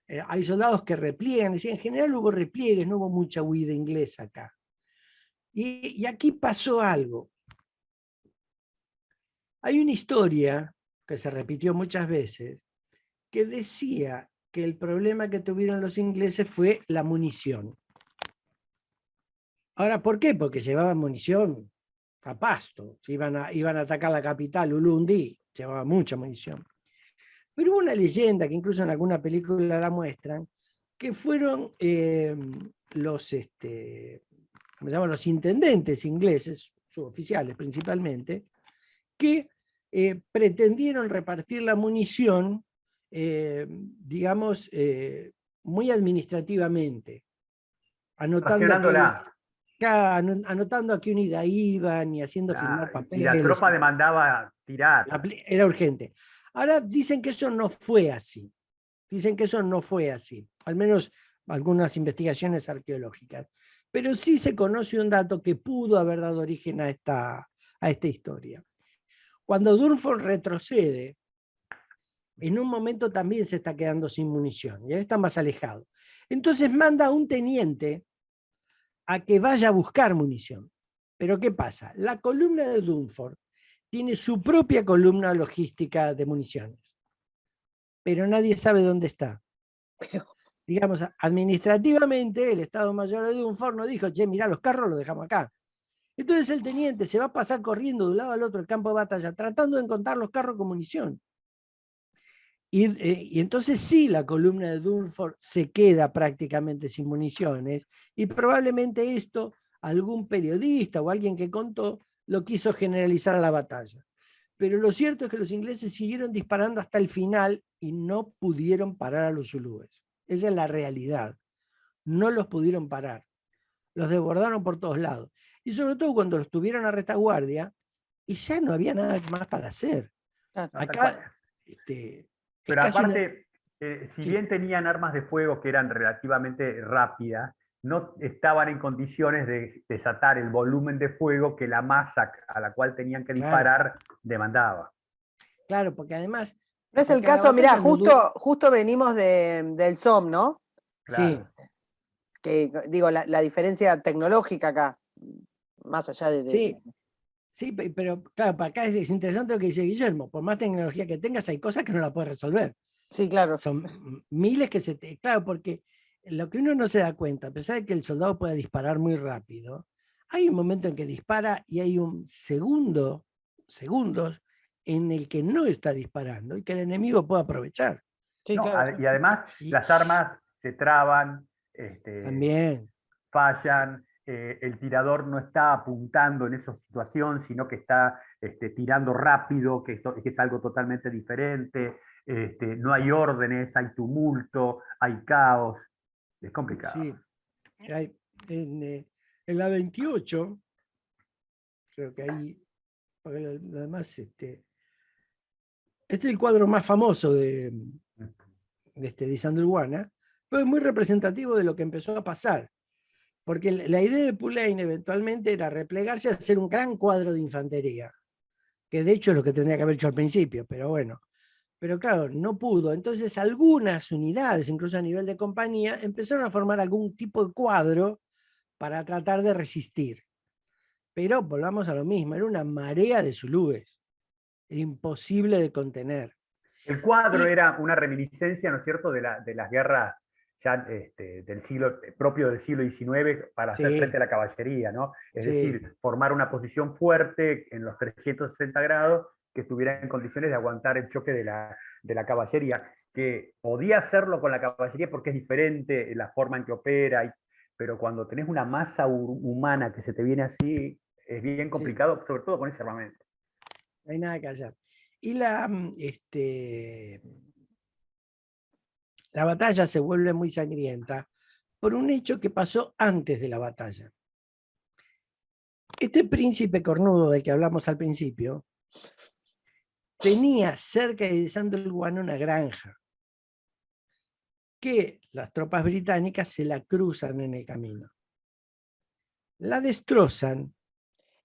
hay soldados que repliegan, decía, en general hubo repliegues, no hubo mucha huida inglesa acá. Y aquí pasó algo. Hay una historia que se repitió muchas veces, que decía que el problema que tuvieron los ingleses fue la munición. Ahora, ¿por qué? Porque llevaban munición a Pasto, iban a atacar la capital, Ulundi, llevaba mucha munición. Pero hubo una leyenda, que incluso en alguna película la muestran, que fueron los intendentes ingleses, suboficiales principalmente, que pretendieron repartir la munición, digamos, muy administrativamente, anotando a qué unidad iban y haciendo firmar papeles. Y la tropa demandaba tirar. Era urgente. Ahora dicen que eso no fue así. Dicen que eso no fue así. Al menos algunas investigaciones arqueológicas. Pero sí se conoce un dato que pudo haber dado origen a esta historia. Cuando Durford retrocede, en un momento también se está quedando sin munición. Y él está más alejado. Entonces manda a un teniente a que vaya a buscar munición. Pero ¿qué pasa? La columna de Durford tiene su propia columna logística de municiones, pero nadie sabe dónde está. Digamos, administrativamente el Estado Mayor de Durford no dijo, che, mirá, los carros los dejamos acá. Entonces el teniente se va a pasar corriendo de un lado al otro del campo de batalla, tratando de encontrar los carros con munición. Y entonces sí, la columna de Durford se queda prácticamente sin municiones, y probablemente esto algún periodista o alguien que contó lo quiso generalizar a la batalla. Pero lo cierto es que los ingleses siguieron disparando hasta el final y no pudieron parar a los zulúes. Esa es la realidad. No los pudieron parar. Los desbordaron por todos lados. Y sobre todo cuando los tuvieron a retaguardia, y ya no había nada más para hacer. Acá... Pero aparte, si bien tenían armas de fuego que eran relativamente rápidas, no estaban en condiciones de desatar el volumen de fuego que la masa a la cual tenían que disparar demandaba. Claro, porque además... No es el caso, mirá, justo venimos del Somme, ¿no? Claro. Sí. Que digo, la diferencia tecnológica acá, más allá de... Sí, pero claro, para acá es interesante lo que dice Guillermo. Por más tecnología que tengas, hay cosas que no la puedes resolver. Sí, claro. Son miles que se te... Claro, porque lo que uno no se da cuenta, a pesar de que el soldado pueda disparar muy rápido, hay un momento en que dispara y hay un segundos en el que no está disparando y que el enemigo puede aprovechar. Sí, claro. Y además las armas se traban, también fallan. El tirador no está apuntando en esa situación, sino que está tirando rápido, que es algo totalmente diferente. No hay órdenes, hay tumulto, hay caos. Es complicado. Sí. En la 28, creo que ahí, porque además este es el cuadro más famoso de Isandlwana, pero es muy representativo de lo que empezó a pasar. Porque la idea de Pulain eventualmente era replegarse a hacer un gran cuadro de infantería, que de hecho es lo que tendría que haber hecho al principio, pero bueno. Pero claro, no pudo. Entonces algunas unidades, incluso a nivel de compañía, empezaron a formar algún tipo de cuadro para tratar de resistir. Pero volvamos a lo mismo, era una marea de zulúes. Era imposible de contener. El cuadro era una reminiscencia, ¿no es cierto?, de las guerras ya del propio del siglo XIX para hacer frente a la caballería, ¿no? Es decir, formar una posición fuerte en los 360 grados que estuviera en condiciones de aguantar el choque de la caballería, que podía hacerlo con la caballería porque es diferente la forma en que opera, pero cuando tenés una masa humana que se te viene así, es bien complicado, sobre todo con ese armamento. No hay nada que hacer. Y la batalla se vuelve muy sangrienta por un hecho que pasó antes de la batalla. Este príncipe cornudo del que hablamos al principio tenía cerca de Isandlwana una granja que las tropas británicas se la cruzan en el camino. La destrozan.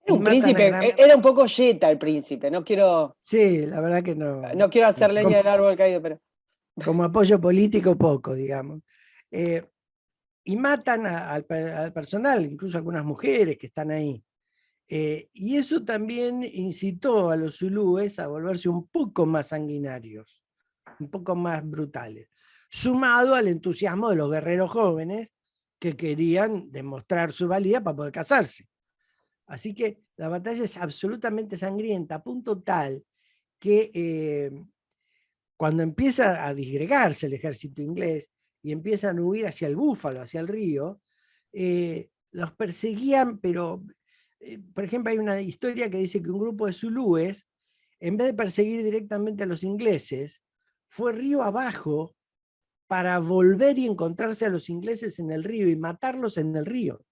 Era un príncipe, era un poco yeta el príncipe, no quiero... Sí, la verdad que no. No quiero hacer leña del árbol caído, pero... como apoyo político poco, digamos. Y matan al personal, incluso algunas mujeres que están ahí. Y eso también incitó a los zulúes a volverse un poco más sanguinarios, un poco más brutales, sumado al entusiasmo de los guerreros jóvenes que querían demostrar su valía para poder casarse. Así que la batalla es absolutamente sangrienta, a punto tal que cuando empieza a disgregarse el ejército inglés y empiezan a huir hacia el Búfalo, hacia el río, los perseguían, pero, por ejemplo, hay una historia que dice que un grupo de zulúes, en vez de perseguir directamente a los ingleses, fue río abajo para volver y encontrarse a los ingleses en el río y matarlos en el río.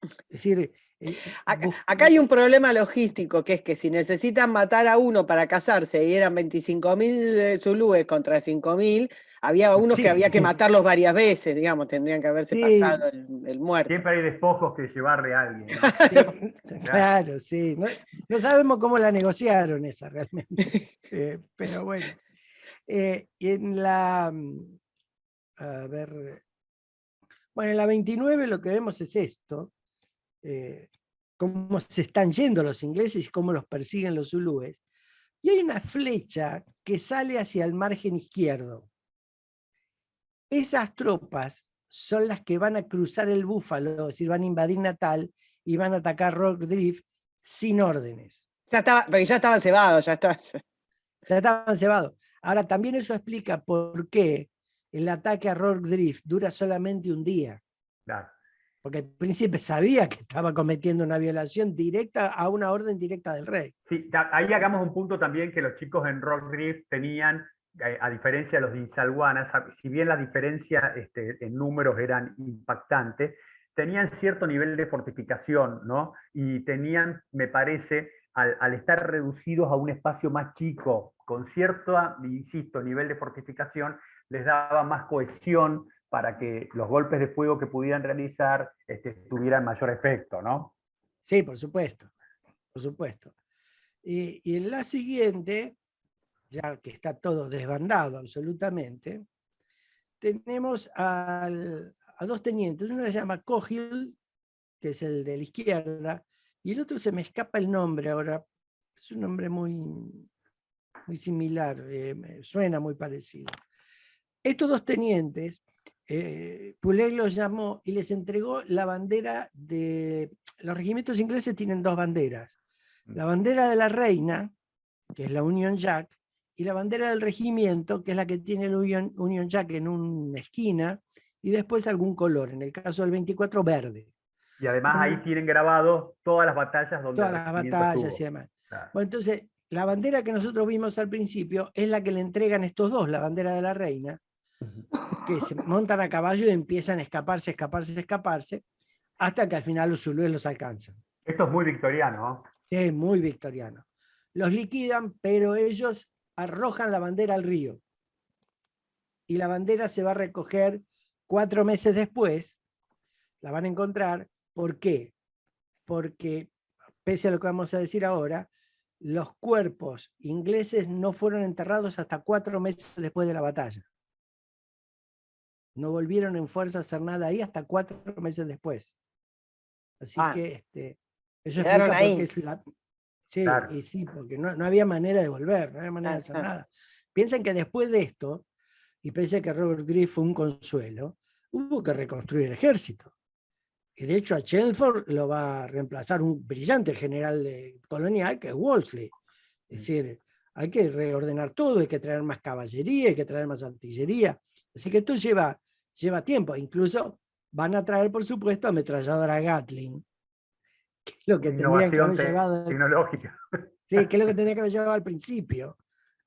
Es decir, Acá hay un problema logístico, que es que si necesitan matar a uno para casarse y eran 25.000 zulúes contra 5.000, había unos que sí, había que matarlos varias veces, digamos, tendrían que haberse pasado sí, el muerto. Siempre hay despojos que llevarle a alguien, ¿no? sí, claro, sí. No, no sabemos cómo la negociaron esa realmente, pero bueno. En la, a ver, bueno, en la 29 lo que vemos es esto, cómo se están yendo los ingleses y cómo los persiguen los zulúes. Y hay una flecha que sale hacia el margen izquierdo. Esas tropas son las que van a cruzar el Búfalo, es decir, van a invadir Natal y van a atacar Rock Drift sin órdenes. Ya estaba, porque ya estaban cebados, ya está. Ya estaban cebados. Ahora, también eso explica por qué el ataque a Rock Drift dura solamente un día. Claro. Porque el príncipe sabía que estaba cometiendo una violación directa a una orden directa del rey. Sí, ahí hagamos un punto también que los chicos en Rock Drift tenían, a diferencia de los de Insalguana, si bien la diferencia en números eran impactantes, tenían cierto nivel de fortificación, ¿no? Y tenían, me parece, al estar reducidos a un espacio más chico, con cierto, insisto, nivel de fortificación, les daba más cohesión para que los golpes de fuego que pudieran realizar tuvieran mayor efecto, ¿no? Sí, por supuesto, por supuesto. Y en la siguiente, ya que está todo desbandado absolutamente, tenemos a dos tenientes. Uno se llama Cogill, que es el de la izquierda, y el otro se me escapa el nombre ahora. Es un nombre muy similar, suena muy parecido. Estos dos tenientes, Poulet los llamó y les entregó la bandera de... Los regimientos ingleses tienen dos banderas. La bandera de la reina, que es la Union Jack, y la bandera del regimiento, que es la que tiene el Union Jack en una esquina, y después algún color, en el caso del 24, verde. Y además ahí tienen grabado todas las batallas donde todas las batallas estuvo. y demás. Claro. Bueno, entonces, la bandera que nosotros vimos al principio es la que le entregan estos dos, la bandera de la reina, que se montan a caballo y empiezan a escaparse, hasta que al final los zulúes los alcanzan. Esto es muy victoriano, ¿no? Sí, muy victoriano. Los liquidan, pero ellos arrojan la bandera al río. Y la bandera se va a recoger 4 meses después, la van a encontrar. ¿Por qué? Porque, pese a lo que vamos a decir ahora, los cuerpos ingleses no fueron enterrados hasta 4 meses después de la batalla. No volvieron en fuerza a hacer nada ahí hasta 4 meses después. Así que eso quedaron explica ahí. por qué es la... Sí, Claro. y sí, porque no había manera de volver, no había manera de hacer nada. Piensen que después de esto, y pese a que Robert Griff fue un consuelo, hubo que reconstruir el ejército. Y de hecho a Chelmsford lo va a reemplazar un brillante general colonial que es Wolseley. Es decir, hay que reordenar todo, hay que traer más caballería, hay que traer más artillería. Así que esto lleva tiempo. Incluso van a traer, por supuesto, ametralladora Gatling, que es lo que tendrían que haber llevado. Tecnológica. Sí, que es lo que tendría que haber llevado al principio.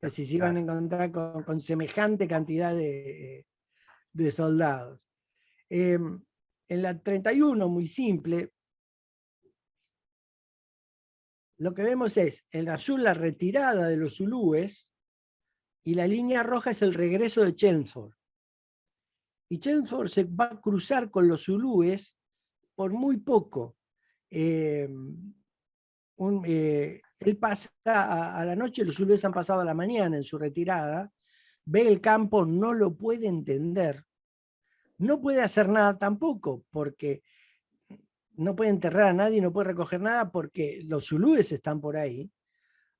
Es decir, se iban a encontrar con semejante cantidad de soldados. En la 31, muy simple, lo que vemos es en azul la retirada de los zulúes y la línea roja es el regreso de Chelmsford. Y Chelmsford se va a cruzar con los zulúes por muy poco. Él pasa a la noche, los zulúes han pasado a la mañana en su retirada, ve el campo, no lo puede entender, no puede hacer nada tampoco, porque no puede enterrar a nadie, no puede recoger nada, porque los zulúes están por ahí,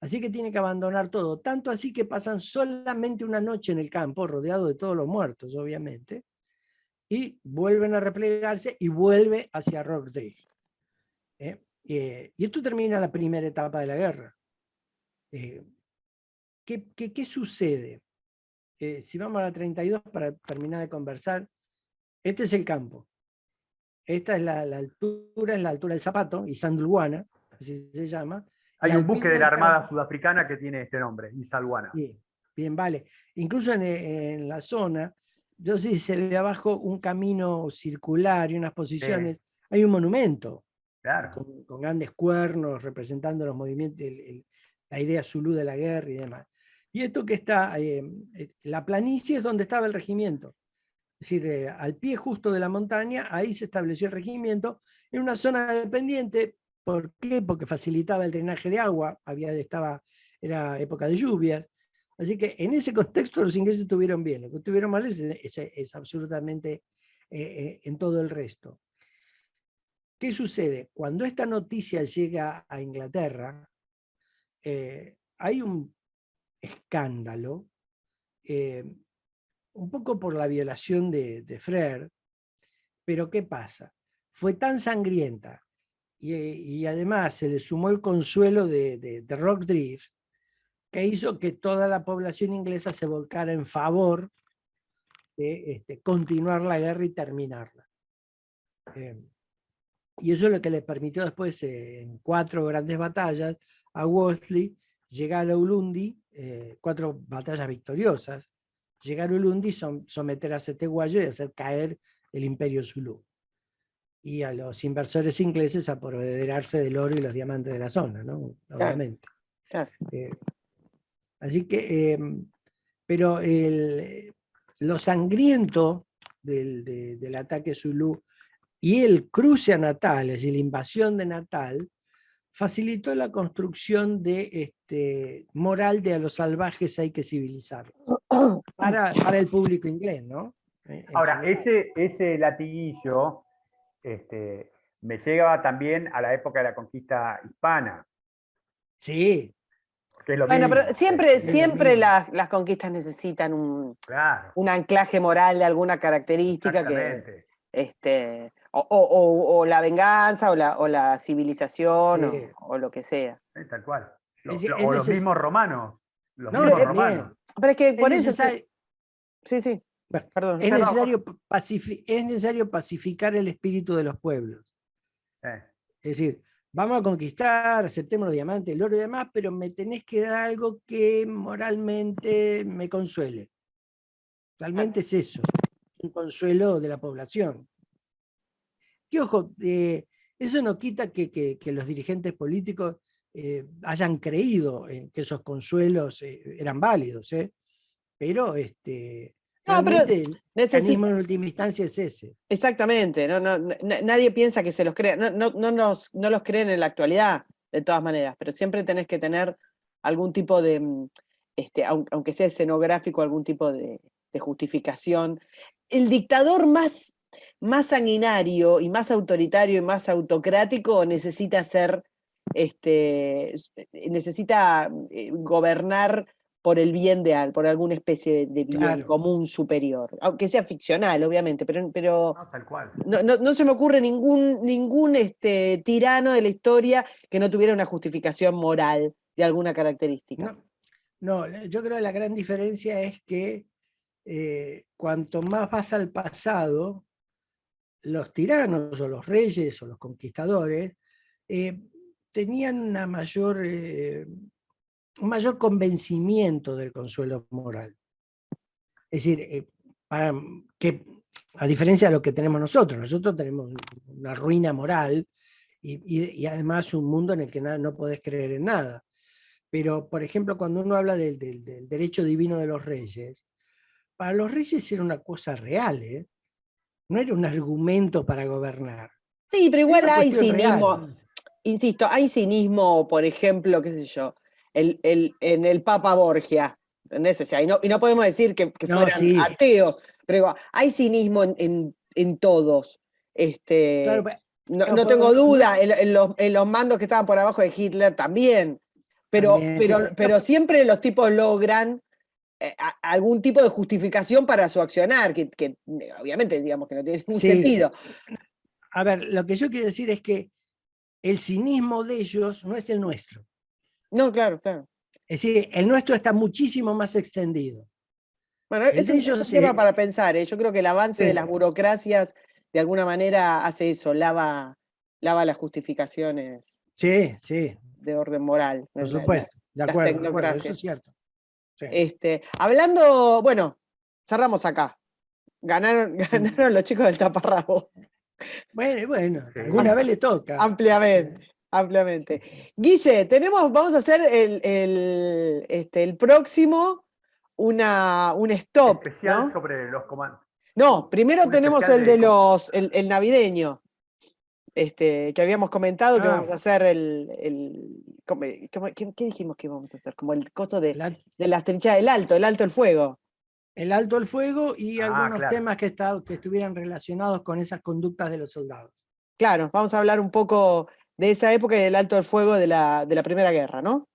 así que tiene que abandonar todo, tanto así que pasan solamente una noche en el campo, rodeado de todos los muertos, obviamente, y vuelven a replegarse y vuelve hacia Rock Drift. Y esto termina la primera etapa de la guerra. ¿Qué sucede? Si vamos a la 32 para terminar de conversar, este es el campo. Esta es la altura del zapato, Isandlwana, así se llama. Hay un buque de la Armada campo, Sudafricana que tiene este nombre, Isandlwana. Bien, bien, vale. Incluso en la zona, yo sé si se ve abajo un camino circular y unas posiciones, hay un monumento. Claro. Con grandes cuernos representando los movimientos, la idea zulú de la guerra y demás. Y esto que está, la planicie es donde estaba el regimiento. Es decir, al pie justo de la montaña, ahí se estableció el regimiento, en una zona dependiente. ¿Por qué? Porque facilitaba el drenaje de agua, era época de lluvias. Así que en ese contexto los ingleses estuvieron bien. Lo que estuvieron mal es absolutamente en todo el resto. ¿Qué sucede? Cuando esta noticia llega a Inglaterra, hay un escándalo, un poco por la violación de Frere, pero ¿qué pasa? Fue tan sangrienta y además se le sumó el consuelo de Rock Drift, que hizo que toda la población inglesa se volcara en favor de continuar la guerra y terminarla. Y eso es lo que les permitió después, en 4 grandes batallas, a Wolseley llegar a Ulundi, 4 batallas victoriosas, llegar a Ulundi, someter a Cetewayo y hacer caer el imperio zulú. Y a los inversores ingleses apoderarse del oro y los diamantes de la zona, ¿no? Obviamente. Claro. Así que, pero lo sangriento del ataque zulú y el cruce a Natal, es decir, la invasión de Natal, facilitó la construcción de moral de a los salvajes hay que civilizarlos, para el público inglés, ¿no? Ahora, ese latiguillo me llegaba también a la época de la conquista hispana. Sí. Que es lo Bueno, mismo. pero siempre las conquistas necesitan un anclaje moral de alguna característica que o la venganza o la civilización Sí. o lo que sea. Tal cual. Es los mismos romanos. Los No, mismos bien. romanos. Pero es que por eso... necesario, Sí. bueno, Perdón. es necesario pacificar el espíritu de los pueblos. Es decir, vamos a conquistar, aceptemos los diamantes, el oro y demás, pero me tenés que dar algo que moralmente me consuele. Realmente es eso, un consuelo de la población. Que ojo, eso no quita que los dirigentes políticos hayan creído en que esos consuelos eran válidos, pero realmente el mecanismo en última instancia es ese. Exactamente, nadie piensa que se los crea, no los creen en la actualidad, de todas maneras, pero siempre tenés que tener algún tipo de, aunque sea escenográfico, algún tipo de justificación. El dictador más sanguinario y más autoritario y más autocrático necesita gobernar por el bien por alguna especie de bien común superior, aunque sea ficcional, obviamente, pero tal cual. No se me ocurre ningún tirano de la historia que no tuviera una justificación moral de alguna característica. No, yo creo que la gran diferencia es que cuanto más vas al pasado, los tiranos o los reyes o los conquistadores tenían un mayor convencimiento del consuelo moral. Es decir, a diferencia de lo que tenemos nosotros tenemos una ruina moral y además un mundo en el que no podés creer en nada. Pero, por ejemplo, cuando uno habla del derecho divino de los reyes, para los reyes era una cosa real, no era un argumento para gobernar. Sí, pero igual hay cinismo. Real. Insisto, hay cinismo, por ejemplo, qué sé yo, en el Papa Borgia, ¿entendés? O sea, y no podemos decir que No, fueran sí. ateos, pero digo, hay cinismo en todos. Claro, pero, No tengo no, duda, en los mandos que estaban por abajo de Hitler también. también, sí. Pero siempre los tipos logran algún tipo de justificación para su accionar, que obviamente digamos que no tiene ningún Sí. sentido. A ver, lo que yo quiero decir es que el cinismo de ellos no es el nuestro. No, claro, claro. Es decir, el nuestro está muchísimo más extendido. Bueno, El es de un ellos, tema para pensar, ¿eh? Yo creo que el avance de sí. las burocracias de alguna manera hace eso, lava las justificaciones Sí, sí, de orden moral, por supuesto. De las acuerdo, eso tecnocracias. es cierto. Sí. Hablando, bueno, cerramos acá. Ganaron los chicos del taparrabo. Bueno, Sí. alguna vez le toca. Ampliamente. Guille, vamos a hacer el próximo un stop, Especial ¿no? sobre los comandos. No, primero Un tenemos especial el de el navideño, que habíamos comentado que vamos a hacer ¿qué dijimos que íbamos a hacer? Como el coso de las trinchadas, el alto el fuego. El alto el fuego y algunos claro. temas que estuvieran relacionados con esas conductas de los soldados. Claro, vamos a hablar un poco de esa época y del alto el fuego de la Primera Guerra, ¿no?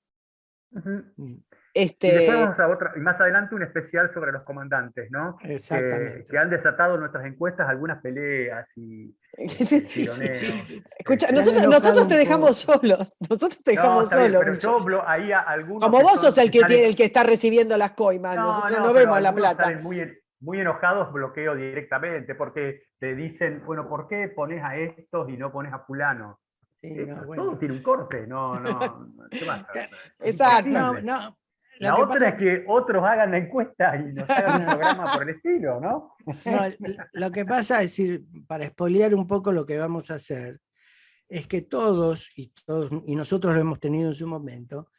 Y después vamos a otra, y más adelante un especial sobre los comandantes, ¿no? Exactamente. Que han desatado en nuestras encuestas algunas peleas y tironeos. Escucha, Se han enojado nosotros te un dejamos poco. solos. Nosotros te dejamos está bien, solos. pero yo ahí a algunos Como que vos sos son- el que el que está recibiendo las coimas, nosotros no pero vemos la algunos plata. salen muy enojados, bloqueo directamente, porque te dicen, bueno, ¿por qué pones a estos y no pones a fulano? Sí, Todo tiene un corte, ¿qué más? Exacto. No, La otra es que otros hagan la encuesta y nos hagan un programa por el estilo, ¿no? No, lo que pasa es decir, para espolear un poco lo que vamos a hacer, es que todos, y nosotros lo hemos tenido en su momento,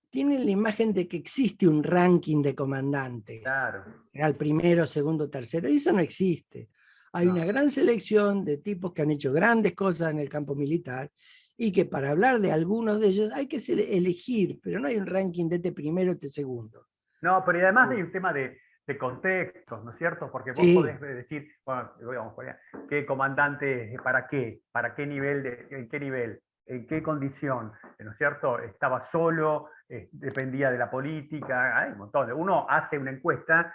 tienen la imagen de que existe un ranking de comandantes. Claro. Al primero, segundo, tercero, y eso no existe. Hay una gran selección de tipos que han hecho grandes cosas en el campo militar y que para hablar de algunos de ellos hay que elegir, pero no hay un ranking de este primero, este segundo. No, pero y además hay un tema de contextos, ¿no es cierto? Porque vos podés decir, bueno, vamos por allá, ¿qué comandante, para qué nivel, en qué nivel, en qué condición, ¿no es cierto? Estaba solo, dependía de la política, hay un montón. Uno hace una encuesta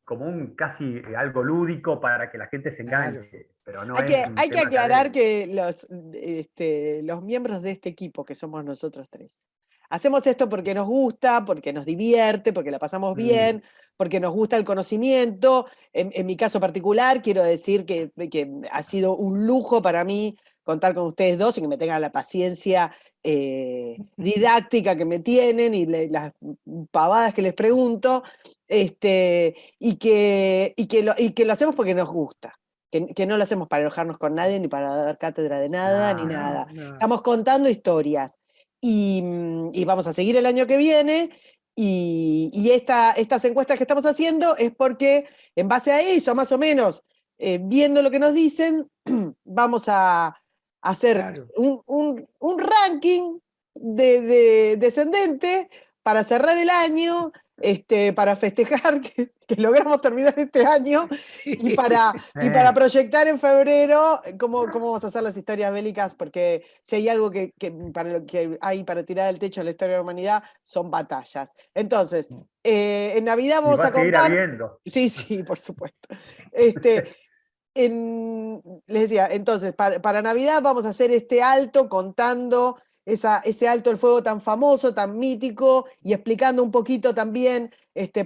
como casi algo lúdico para que la gente se enganche, Claro. pero no Hay que aclarar académico. que los miembros de este equipo, que somos nosotros tres, hacemos esto porque nos gusta, porque nos divierte, porque la pasamos bien, porque nos gusta el conocimiento. En mi caso particular, quiero decir que ha sido un lujo para mí contar con ustedes dos y que me tengan la paciencia didáctica que me tienen y las pavadas que les pregunto, y que lo hacemos porque nos gusta. Que no lo hacemos para enojarnos con nadie, ni para dar cátedra de nada, ni nada. No. Estamos contando historias. Y vamos a seguir el año que viene. Y estas encuestas que estamos haciendo es porque, en base a eso, más o menos, viendo lo que nos dicen, vamos a hacer un ranking descendente para cerrar el año, para festejar que logramos terminar este año y para proyectar en febrero cómo vamos a hacer las historias bélicas, porque si hay algo que para lo que hay para tirar del techo de la historia de la humanidad son batallas. Entonces, en Navidad vamos a seguir contar. habiendo. Sí, por supuesto. Les decía, entonces, para Navidad vamos a hacer este alto contando ese alto el fuego tan famoso, tan mítico, y explicando un poquito también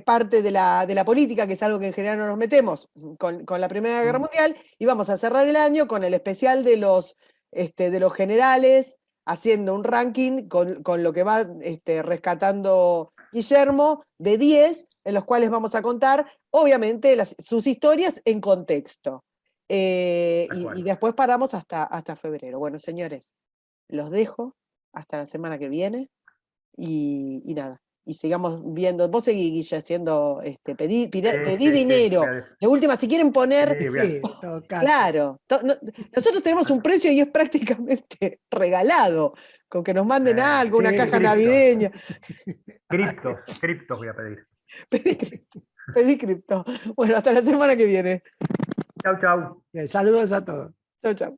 parte de la política, que es algo que en general no nos metemos con la Primera Guerra Mundial, y vamos a cerrar el año con el especial de los generales, haciendo un ranking con lo que va rescatando Guillermo, de 10, en los cuales vamos a contar, obviamente, sus historias en contexto. Y después paramos hasta febrero. Bueno, señores, los dejo hasta la semana que viene y nada. Y sigamos viendo. Vos seguís, Guille, haciendo pedí dinero. De última, si quieren poner. Claro. Nosotros tenemos un precio y es prácticamente regalado. Con que nos manden algo, una caja navideña. Criptos voy a pedir. Pedí cripto. Bueno, hasta la semana que viene. Chau, chau. Saludos a todos. Chau, chau.